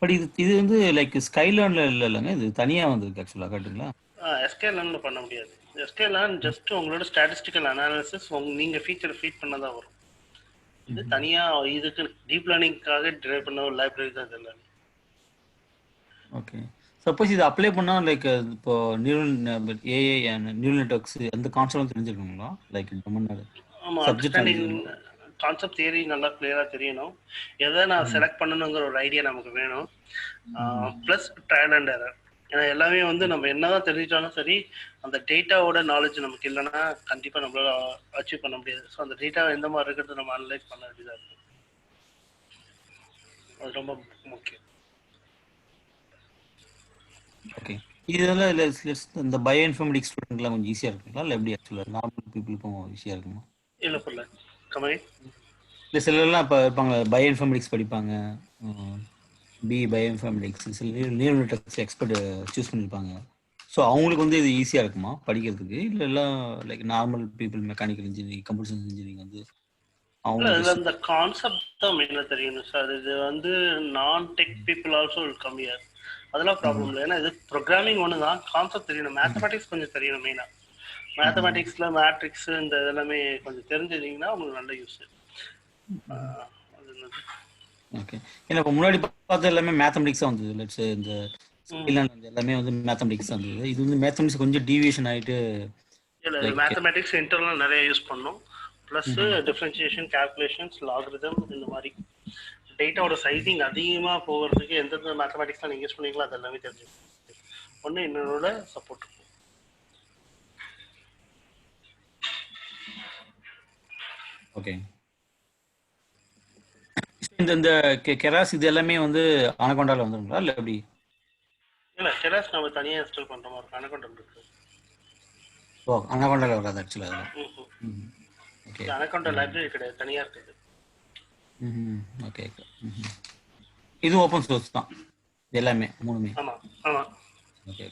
பட் இது வந்து லைக் ஸ்கைலான்ல இல்லைங்க, இது தனியாக வந்திருக்கு ஆக்சுவலாக, கரெக்டுங்களா? எஸ்கேலான்ல பண்ண முடியாது. எஸ்கேலான் ஜஸ்ட் உங்களோட ஸ்டாட்டிஸ்டிக்கல் அனாலிசிஸ் நீங்கள் ஃபீச்சர் ஃபீட் பண்ணதான் வரும். இது தனியாக இதுக்கு டீப் லேர்னிங்காக டிரைவ் பண்ண ஒரு லைப்ரரி தான் இது. ஓகே. சப்போஸ் இது அப்ளை பண்ணால் லைக் இப்போ ஏஐ நியூரல் நெட்வொர்க்ஸ் அந்த கான்செப்ட் தெரிஞ்சிருக்குங்களா? லைக் ஆமாம், அண்டர்ஸ்டாண்டிங் கான்செப்ட் தியரி நல்லா கிளியராக தெரியணும். எதை நான் செலக்ட் பண்ணணுங்கிற ஒரு ஐடியா நமக்கு வேணும். Plus trial and error. ஏன்னா எல்லாமே வந்து நம்ம என்னதான் தெரிஞ்சிட்டாலும் சரி, அந்த டேட்டாவோட நாலேஜ் நமக்கு இல்லைன்னா கண்டிப்பாக நம்மளால அச்சீவ் பண்ண முடியாது. ஸோ அந்த டேட்டா எந்த மாதிரி இருக்கிறது நம்ம அனலைஸ் பண்ண வேண்டியதாக இருக்கும். அது ரொம்ப முக்கியம். ஓகே. இதெல்லாம் இந்த பயோ இன்ஃபர்மேட்டிக்ஸ் ஸ்டூடெண்ட்லாம் கொஞ்சம் ஈஸியாக இருக்குங்களா, இல்லை எப்படி ஆக்சுவலாக நார்மல் பீப்புளுக்கும் ஈஸியாக இருக்குமா? இல்லை புரியல கமரி. இல்லை சிலர்லாம் இப்போ இருப்பாங்க பயோ இன்ஃபர்மேட்டிக்ஸ் படிப்பாங்க, பயோ இன்ஃபர்மேட்டிக்ஸ், சில நியூரல் நெட்வொர்க்ஸ் எக்ஸ்பர்ட் சூஸ் பண்ணியிருப்பாங்க. ஸோ அவங்களுக்கு வந்து இது ஈஸியாக இருக்குமா படிக்கிறதுக்கு, இல்லை எல்லாம் like normal people mechanical engineering, computer science engineering வந்து அவங்க அந்த கான்செப்ட் தான் மெயினாக தெரியணும் சார். இது வந்து நான் டெக் பீப்புள் ஆல்சோ கம்மியாக, அதெல்லாம் ப்ராப்ளம் இல்லை. ஏன்னா இது ப்ரோக்ராமிங் ஒன்று தான், கான்செப்ட் தெரியணும். மேத்தமெட்டிக்ஸ் கொஞ்சம் தெரியணும் மெயினாக. மேத்தமெட்டிக்ஸில் மேட்ரிக்ஸ் இந்த இதெல்லாமே கொஞ்சம் தெரிஞ்சிருந்தீங்கன்னா உங்களுக்கு நல்ல யூஸ். ஓகே. ஏன்னா இப்போ முன்னாடி பார்த்து எல்லாமே மேத்தமெட்டிக்ஸாக வந்தது. லெட்ஸ் இந்த எல்லாமே வந்து மேத்தமெட்டிக்ஸ் வந்தது. இது வந்து மேத்தமெட்டிக்ஸ் கொஞ்சம் டீவியேஷன் ஆகிட்டு. இல்லை, மேத்தமெட்டிக்ஸ் இன்டர்னல் நிறைய யூஸ் பண்ணோம். ப்ளஸ் டிஃப்ரென்சியேஷன், கால்குலேஷன்ஸ், லாகரிதம், இந்த மாதிரி டேட்டாவோட சைசிங் அதிகமாக போகிறதுக்கு எந்தெந்த மேத்தமெட்டிக்ஸ்லாம் நீங்கள் யூஸ் பண்ணீங்களோ அது எல்லாமே தெரிஞ்சுக்கணும். ஒன்று இன்னொன்னோட சப்போர்ட் இருக்கும். ஓகே. இந்த கெராஸ் இது எல்லாமே வந்து அனகொண்டால வந்துருங்களா, இல்லை எப்படி? இல்லை, கெராஸ் நம்ம தனியாக இன்ஸ்டால் பண்ணுற மாதிரி இருக்கும். அனகொண்டா இருக்கு. ஓ, அனகொண்டால வராது ஆக்சுவலாக அதெல்லாம். ஓகே. அனகொண்டா லைப்ரரி கிடையாது, தனியாக இருக்குது. ஓகே. இது ஓப்பன் சோர்ஸ் தான் எல்லாமே, மூணுமே? ஆமாம் ஆமாம். Okay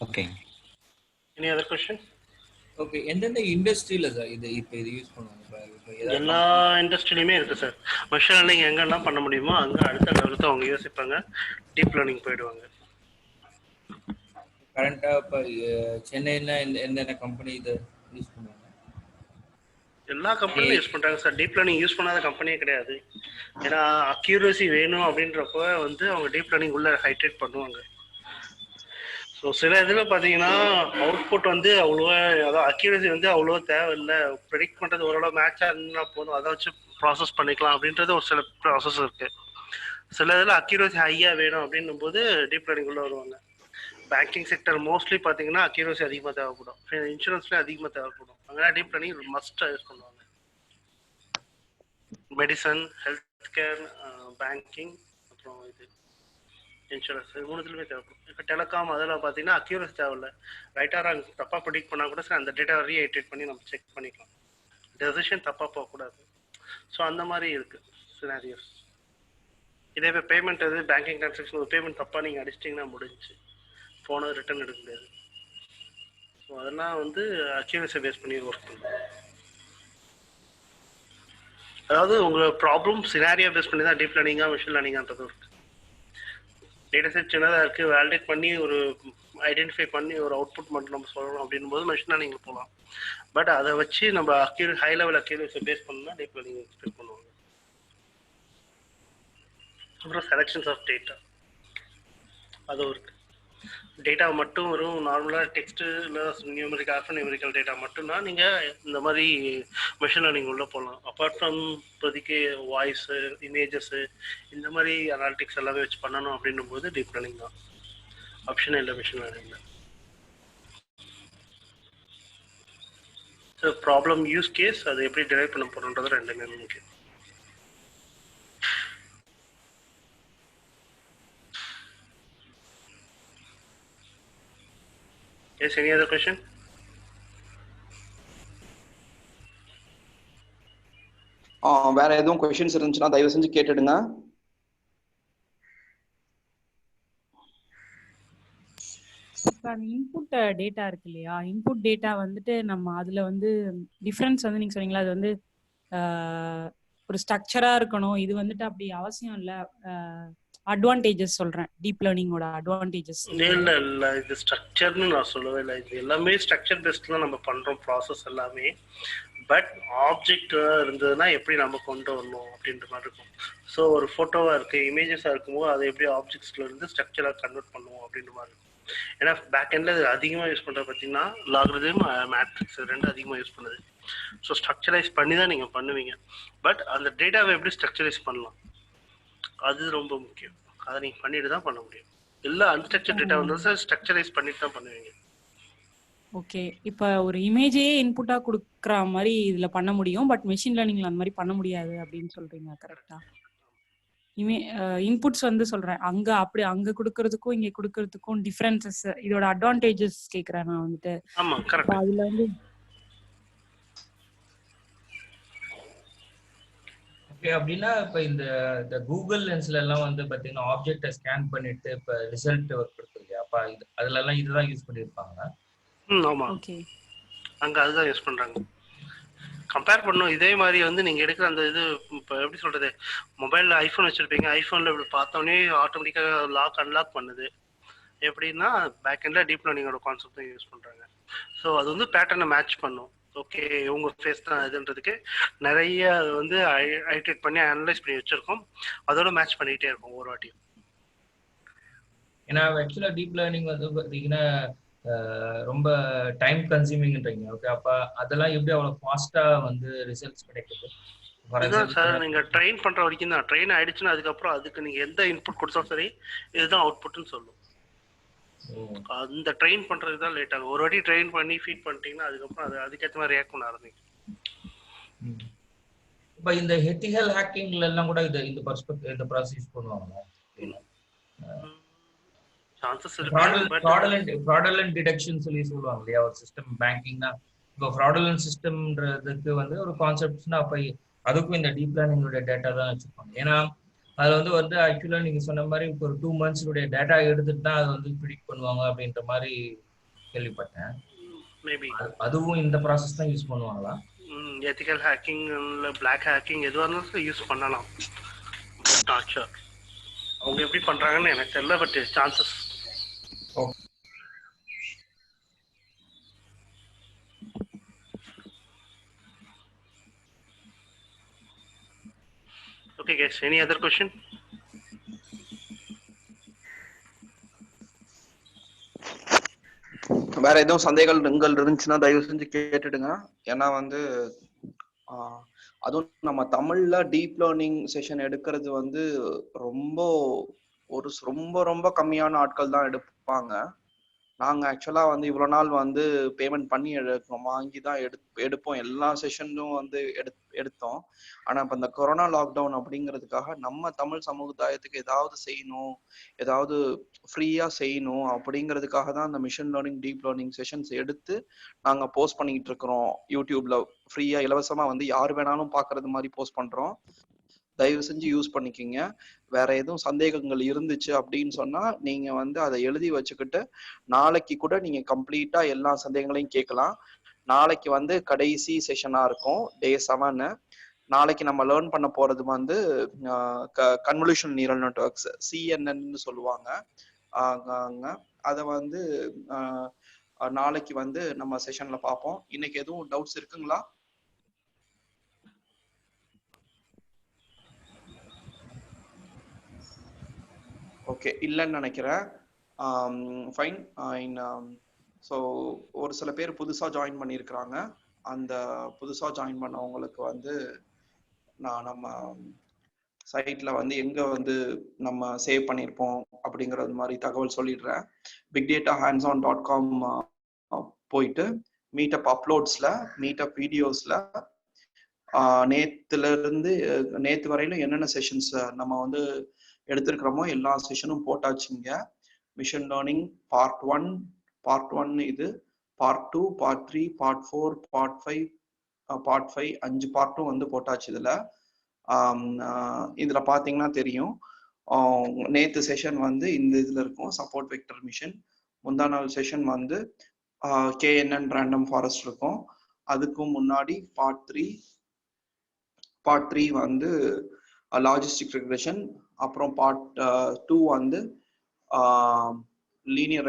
okay. Any other question? Okay. எந்தெந்த இண்டஸ்ட்ரியில சார் இது யூஸ் பண்ணுவாங்க? எல்லா இண்டஸ்ட்ரியிலுமே இருக்கு சார். மெஷின் லேர்னிங் எங்கெல்லாம் பண்ண முடியுமோ அங்கே அடுத்த லெவலுக்கு அவங்க யோசிப்பாங்க, டீப் லேர்னிங் போயிடுவாங்க. கரண்டாக இப்போ சென்னையில் எந்தெந்த கம்பெனி இதை யூஸ் பண்ணுவாங்க? எல்லா கம்பெனியும் யூஸ் பண்ணுறாங்க சார். டீப் லேர்னிங் யூஸ் பண்ணாத கம்பெனியே கிடையாது. ஏன்னா அக்யூரசி வேணும் அப்படின்றப்ப வந்து அவங்க டீப் லேர்னிங் உள்ள ஹைட்ரேட் பண்ணுவாங்க. ஸோ சில இதில் பார்த்தீங்கன்னா அவுட்புட் வந்து அவ்வளோவா, அதாவது அக்யூரசி வந்து அவ்வளோவா தேவையில்லை, ப்ரெடிக்ட் பண்ணுறது ஓரளவு மேட்சாக இருந்தால் போதும், அதை வச்சு ப்ராசஸ் பண்ணிக்கலாம் அப்படின்றது ஒரு சில ப்ராசஸ் இருக்குது. சில இதில் அக்யூரசி ஹையாக வேணும் அப்படின்னும் போது டீப் லேர்னிங் உள்ள வருவாங்க. பேங்கிங் செக்டர் மோஸ்ட்லி பார்த்தீங்கன்னா அக்யூரசி அதிகமாக தேவைப்படும், இன்சூரன்ஸ்லேயும் அதிகமாக தேவைப்படும். அங்கே டீப் லேர்னிங் மஸ்ட்டாக யூஸ் பண்ணுவாங்க. மெடிசன், ஹெல்த் கேர், பேங்கிங், அப்புறம் இது இன்சூரன்ஸ், இது மூணுத்துலையுமே தேவைப்படும். இப்போ டெலிகாம் அதெல்லாம் பார்த்தீங்கன்னா அக்யூரசி தேவையில்லை, ரைட்டாக தப்பாக ப்ரெடிக்ட் பண்ணால் கூட சரி அந்த டேட்டா ரீஹைட்ரேட் பண்ணி நம்ம செக் பண்ணிக்கலாம், டெசிஷன் தப்பாக போகக்கூடாது. ஸோ அந்த மாதிரி இருக்குது சினாரியோஸ். இதே இப்போ பேமெண்ட் எது பேங்கிங் டிரான்சாக்ஷன் ஒரு பேமெண்ட் தப்பாக நீங்கள் அடிச்சிட்டிங்கன்னா முடிஞ்சு ஃபோனை ரிட்டர்ன் எடுக்க முடியாது. ஸோ அதெல்லாம் வந்து அக்யூரஸை பேஸ் பண்ணி ஒர்க் பண்ணும். அதாவது உங்கள் ப்ராப்ளம் சினாரியோ பேஸ் பண்ணி தான் டீப் லேர்னிங்காக மிஷின் லேர்னிங்கான்றது இருக்குது. டேட்டா செட் சின்னதாக இருக்குது, வேலிடேட் பண்ணி ஒரு ஐடென்டிஃபை பண்ணி ஒரு அவுட்புட் மட்டும் நம்ம சொல்லணும் அப்படின் போது மெஷின் லேர்னிங் போகலாம். பட் அதை வச்சு நம்ம ஹை லெவல் அக்யூரேசி பேஸ் பண்ணால் டீப் லேர்னிங் எக்ஸ்பெக்ட் பண்ணுவாங்க. அப்புறம் செலெக்ஷன்ஸ் ஆஃப் டேட்டா அதுவும் இருக்குது. டேட்டா மட்டும் வரும் நார்மலாக டெக்ஸ்ட்டு இல்லை நியூமெரிக்கல் ஆல்ஃபா நியூமெரிக்கல் டேட்டா மட்டும்தான் நீங்கள் இந்த மாதிரி மெஷின் லேர்னிங் உள்ளே போகலாம். அப்பார்ட் ஃப்ரம் இப்போதைக்கு வாய்ஸு இமேஜஸ்ஸு இந்த மாதிரி அனாலிட்டிக்ஸ் எல்லாமே வச்சு பண்ணணும் அப்படின்னும் போது டீப் லேர்னிங் தான் ஆப்ஷனே இல்லை மெஷின் லேர்னிங்கில். ஸோ ப்ராப்ளம் யூஸ் கேஸ் அதை எப்படி டிரைவ் பண்ண போகிறோன்றது ரெண்டுமே முக்கியம். Yes, any other question? வேற எதுவும் கொஸ்டின்ஸ் இருந்துச்சுன்னா தயவு செஞ்சு கேட்டுடுங்க. இன்புட் டேட்டா இருக்கு இல்லையா, இன்புட் டேட்டா வந்துட்டு நம்ம அதுல வந்து டிஃபரன்ஸ் வந்து நீங்க சொன்னீங்களா, அது வந்து ஒரு ஸ்ட்ரக்சரா இருக்கணும், இது வந்துட்டு அப்படி அவசியம் இல்ல. அட்வான்டேஜஸ் சொல்றேன், டீப் லேர்னிங்கோட அட்வான்டேஜஸ். இல்ல இது ஸ்ட்ரக்சர்னு நான் சொல்லவே இல்லை. இது எல்லாமே ஸ்ட்ரக்சர் பேஸ்ட்ல நம்ம பண்றோம் ப்ராசஸ் எல்லாமே. பட் ஆப்ஜெக்ட் இருந்ததுன்னா எப்படி நம்ம கொண்டு வரணும் அப்படின்ற மாதிரி இருக்கும். ஸோ ஒரு ஃபோட்டோவா இருக்கு, இமேஜஸா இருக்கும்போது அதை எப்படி ஆப்ஜெக்ட்ஸ்ல இருந்து ஸ்ட்ரக்சரா கன்வெர்ட் பண்ணுவோம் அப்படின்ற மாதிரி இருக்கும். ஏன்னா பேக் எண்ட்ல அதிகமாக யூஸ் பண்றது பார்த்தீங்கன்னா லாகரிதம் மேட்ரிக்ஸ் ரெண்டு அதிகமாக யூஸ் பண்ணுது. ஸோ ஸ்ட்ரக்சரைஸ் பண்ணி தான் நீங்க பண்ணுவீங்க. பட் அந்த டேட்டாவை எப்படி ஸ்ட்ரக்சரைஸ் பண்ணலாம் அது ரொம்ப முக்கியம். அதை நீங்க பண்ணிட்டு தான் பண்ண முடியும். இல்லை அன்ஸ்ட்ரக்சர் டேட்டா வந்து ஸ்ட்ரக்சரைஸ் பண்ணிட்டு தான் பண்ணுவீங்க. ஓகே, இப்போ ஒரு இமேஜே இன்புட்டா கொடுக்குற மாதிரி இதுல பண்ண முடியும், பட் மெஷின் லேர்னிங்ல அந்த மாதிரி பண்ண முடியாது அப்படின்னு சொல்றீங்க, கரெக்டா? இன்புட்ஸ் வந்து சொல்றேன், அங்க கொடுக்கறதுக்கும் இங்க கொடுக்கறதுக்கும் டிஃபரன்சஸ், இதோட அட்வான்டேஜஸ் கேக்குறேன் நான் வந்துட்டு. ஆமா கரெக்ட். அதுல வந்து அப்படின்னா இப்ப இந்த கூகுள் லென்ஸ்ல எல்லாம் வந்து பாத்தீங்கன்னா ஆப்ஜெக்டை ஸ்கேன் பண்ணிட்டு இப்ப ரிசல்ட் ஒர்க் இருக்கு இல்லையா, அப்ப அதுல எல்லாம் இதுதான் யூஸ் பண்ணிருப்பாங்க. ஆமா, அங்க அதுதான் யூஸ் பண்றாங்க. கம்பேர் பண்ணும் இதே மாதிரி வந்து நீங்க எடுக்கிற அந்த இது இப்போ எப்படி சொல்றது, மொபைல்ல ஐபோன் வச்சிருப்பீங்க, ஐபோன்ல இப்படி பார்த்தோன்னே ஆட்டோமேட்டிக்கா லாக் அன்லாக் பண்ணுது. எப்படின்னா பேக் எண்ட்ல டீப் லேர்னிங்கோட கான்செப்ட் தான் யூஸ் பண்றாங்க. ஸோ அது வந்து பேட்டர்னை மேட்ச் பண்ணும். ஓகே உங்க ஃபேஸ் தான் இதுன்றதுக்கு நிறைய வந்து ஐட்ரேட் பண்ணி அனலைஸ் பண்ணி வச்சிருக்கோம், அதோட மேட்ச் பண்ணிக்கிட்டே இருக்கும் ஒரு வாட்டியும். ஏன்னா ஆக்சுவலா டீப் லேர்னிங் வந்து பார்த்தீங்கன்னா ரொம்ப டைம் கன்சியூமிங்ன்றீங்க. ஓகே, அப்ப அதெல்லாம் எப்படி அவ்வளவு ஃபாஸ்டா வந்து ரிசல்ட்ஸ் கிடைக்குது? சார் நீங்க ட்ரெயின் பண்ற வரைக்கும் தான். ட்ரெயின் ஆயிடுச்சுன்னா அதுக்கப்புறம் அதுக்கு நீங்க எந்த இன்புட் கொடுத்தாலும் சரி இதுதான் அவுட்புட்னு சொல்லும். அந்த ட்ரெயின் பண்றது தான் லேட் ஆகும். ஒரு வாட்டி ட்ரெயின் பண்ணி ஃபீட் பண்ணிட்டீங்கன்னா அதுக்கப்புறம் அதுக்கேற்ற மாதிரி ரியாக்ட் பண்ண ஆரம்பிக்கும். இப்போ இந்த எத்திக்கல் ஹேக்கிங்ல எல்லாம் கூட இந்த பெர்ஸ்பெக்டிவ் இந்த ப்ராசஸ் யூஸ் பண்ணுவாங்க. சான்சஸ் இருக்கு. ஃப்ராடுலன்ட் டிடெக்ஷன் சொல்லி சொல்லுவாங்க இல்லையா, ஒரு சிஸ்டம் பேங்கிங்னா இப்போ ஃப்ராடுலன்ட் சிஸ்டம்ன்றதுக்கு வந்து ஒரு கான்செப்ட்ஸ்னா அப்போ அதுக்கும் இந்த டீப் லேர்னிங்கோட டேட்டா தான் வச்சுருப்பாங்க. ஏன்னா அதில் வந்து ஆக்சுவலாக நீங்கள் சொன்ன மாதிரி இப்போ ஒரு 2 months டேட்டா எடுத்துட்டு தான் அதை வந்து ப்ரிடிக்ட் பண்ணுவாங்க அப்படின்ற மாதிரி கேள்விப்பட்டேன். மேபி அதுவும் இந்த ப்ராசஸ் தான் யூஸ் பண்ணுவாங்களா? எத்திக்கல் ஹேக்கிங் இல்லை பிளாக் ஹேக்கிங் எதுவாக இருந்தாலும் யூஸ் பண்ணலாம். நாட் ஷூர் அவங்க எப்படி பண்ணுறாங்கன்னு எனக்கு தெரியல, but chances. Okay guys, any other question? வேற எதுவும் சந்தேகங்கள் இருந்துச்சுன்னா தயவு செஞ்சு கேட்டுடுங்க. ஏன்னா வந்து அதுவும் நம்ம தமிழ்ல டீப் லேர்னிங் செஷன் எடுக்கிறது வந்து ரொம்ப கம்மியான ஆட்கள் தான் எடுப்பாங்க. நாங்க ஆக்சுவலா வந்து இவ்வளவு நாள் வந்து பேமெண்ட் பண்ணி வாங்கி தான் எடுப்போம். எல்லா செஷனும் வந்து எடுத்தோம். ஆனா இப்ப இந்த கொரோனா லாக்டவுன் அப்படிங்கிறதுக்காக நம்ம தமிழ் சமுதாயத்துக்கு ஏதாவது செய்யணும், ஏதாவது ஃப்ரீயா செய்யணும் அப்படிங்கிறதுக்காக தான் அந்த machine learning deep learning sessions எடுத்து நாங்க போஸ்ட் பண்ணிட்டு இருக்கிறோம். யூடியூப்ல ஃப்ரீயா இலவசமா வந்து யார் வேணாலும் பாக்குறது மாதிரி போஸ்ட் பண்றோம். தயவு செஞ்சு யூஸ் பண்ணிக்கிங்க. வேற எதுவும் சந்தேகங்கள் இருந்துச்சு அப்படின்னு சொன்னா நீங்க வந்து அதை எழுதி வச்சுக்கிட்டு நாளைக்கு கூட நீங்க கம்ப்ளீட்டா எல்லா சந்தேகங்களையும் கேட்கலாம். நாளைக்கு வந்து கடைசி செஷனா இருக்கும், Day 7. நாளைக்கு நம்ம லேர்ன் பண்ண போறது வந்து கன்வல்யூஷன் நியூரல் நெட்வொர்க்ஸ், CNN சொல்லுவாங்க. அதை வந்து நாளைக்கு வந்து நம்ம செஷன்ல பார்ப்போம். இன்னைக்கு எதுவும் டவுட்ஸ் இருக்குங்களா? ஓகே, இல்லைன்னு நினைக்கிறேன். ஃபைன். ஸோ ஒரு சில பேர் புதுசா ஜாயின் பண்ணியிருக்கிறாங்க. அந்த புதுசா ஜாயின் பண்ணவங்களுக்கு வந்து நான் நம்ம சைட்ல வந்து எங்க வந்து நம்ம சேவ் பண்ணியிருப்போம் அப்படிங்கறது மாதிரி தகவல் சொல்லிடுறேன். bigdatahands-on.com போயிட்டு மீட்டப் அப்லோட்ஸ்ல, மீட்டப் வீடியோஸ்ல நேத்து வரையிலும் என்னென்ன செஷன்ஸ் நம்ம வந்து எடுத்திருக்கிறோமோ எல்லா செஷனும் போட்டாச்சுங்க. மிஷின் லேர்னிங் பார்ட் 1 இது, பார்ட் 2, பார்ட் 3, பார்ட் 4, பார்ட் 5 5 பார்ட்டும் வந்து போட்டாச்சு. இதுல பாத்தீங்கன்னா தெரியும். நேத்து செஷன் வந்து இந்த இதுல இருக்கும், சப்போர்ட் வெக்டர் மிஷின். முந்தா நாள் செஷன் வந்து KNN ரேண்டம் ஃபாரஸ்ட் இருக்கும். அதுக்கும் முன்னாடி பார்ட் 3 வந்து லாஜிஸ்டிக் ரெக்ரெஷன். அப்புறம் பார்ட் 2 வந்து லீனியர்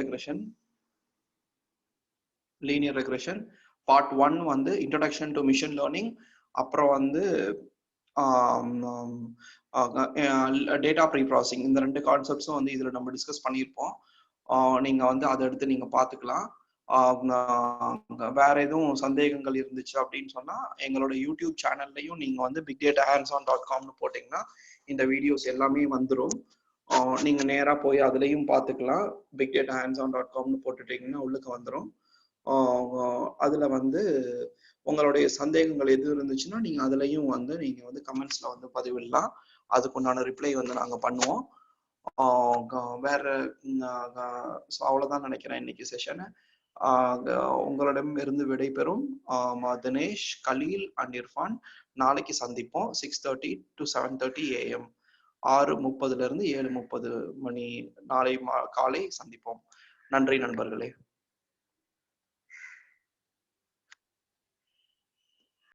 ரெக்ரெஷன். பார்ட் 1 வந்து இன்ட்ரோடக்ஷன் டு மிஷின் லேர்னிங். அப்புறம் வந்து டேட்டா ப்ரீ ப்ராசஸிங். இந்த 2 கான்செப்ட்ஸும் வந்து இதுல நம்ம டிஸ்கஸ் பண்ணியிருப்போம். நீங்க வந்து அதை எடுத்து நீங்க பாத்துக்கலாம். வேற எதுவும் சந்தேகங்கள் இருந்துச்சு அப்படின்னு சொன்னா எங்களோட யூடியூப் சேனல்லையும் நீங்க வந்து bigdatahands-on.com போட்டீங்கன்னா இந்த வீடியோஸ் எல்லாமே வந்துடும். நீங்க நேரா போய் அதுலயும் பாத்துக்கலாம். bigdatahands-on.com போட்டுட்டீங்கன்னா உள்ளுக்கு வந்துடும். அதுல வந்து உங்களுடைய சந்தேகங்கள் எது இருந்துச்சுன்னா நீங்க அதுலயும் வந்து நீங்க வந்து கமெண்ட்ஸ்ல வந்து பதிவிடலாம். அதுக்குண்டான ரிப்ளை வந்து நாங்க பண்ணுவோம். வேற அவ்வளவுதான் நினைக்கிறேன் இன்னைக்கு செஷன். உங்களிடம் இருந்து விடைபெறும் தினேஷ், கலீல் அண்ட் இர்ஃபான். நாளைக்கு சந்திப்போம் 6:30 to 7:30 AM, 6:30 to 7:30 மணி நாளை காலை சந்திப்போம். நன்றி நண்பர்களே.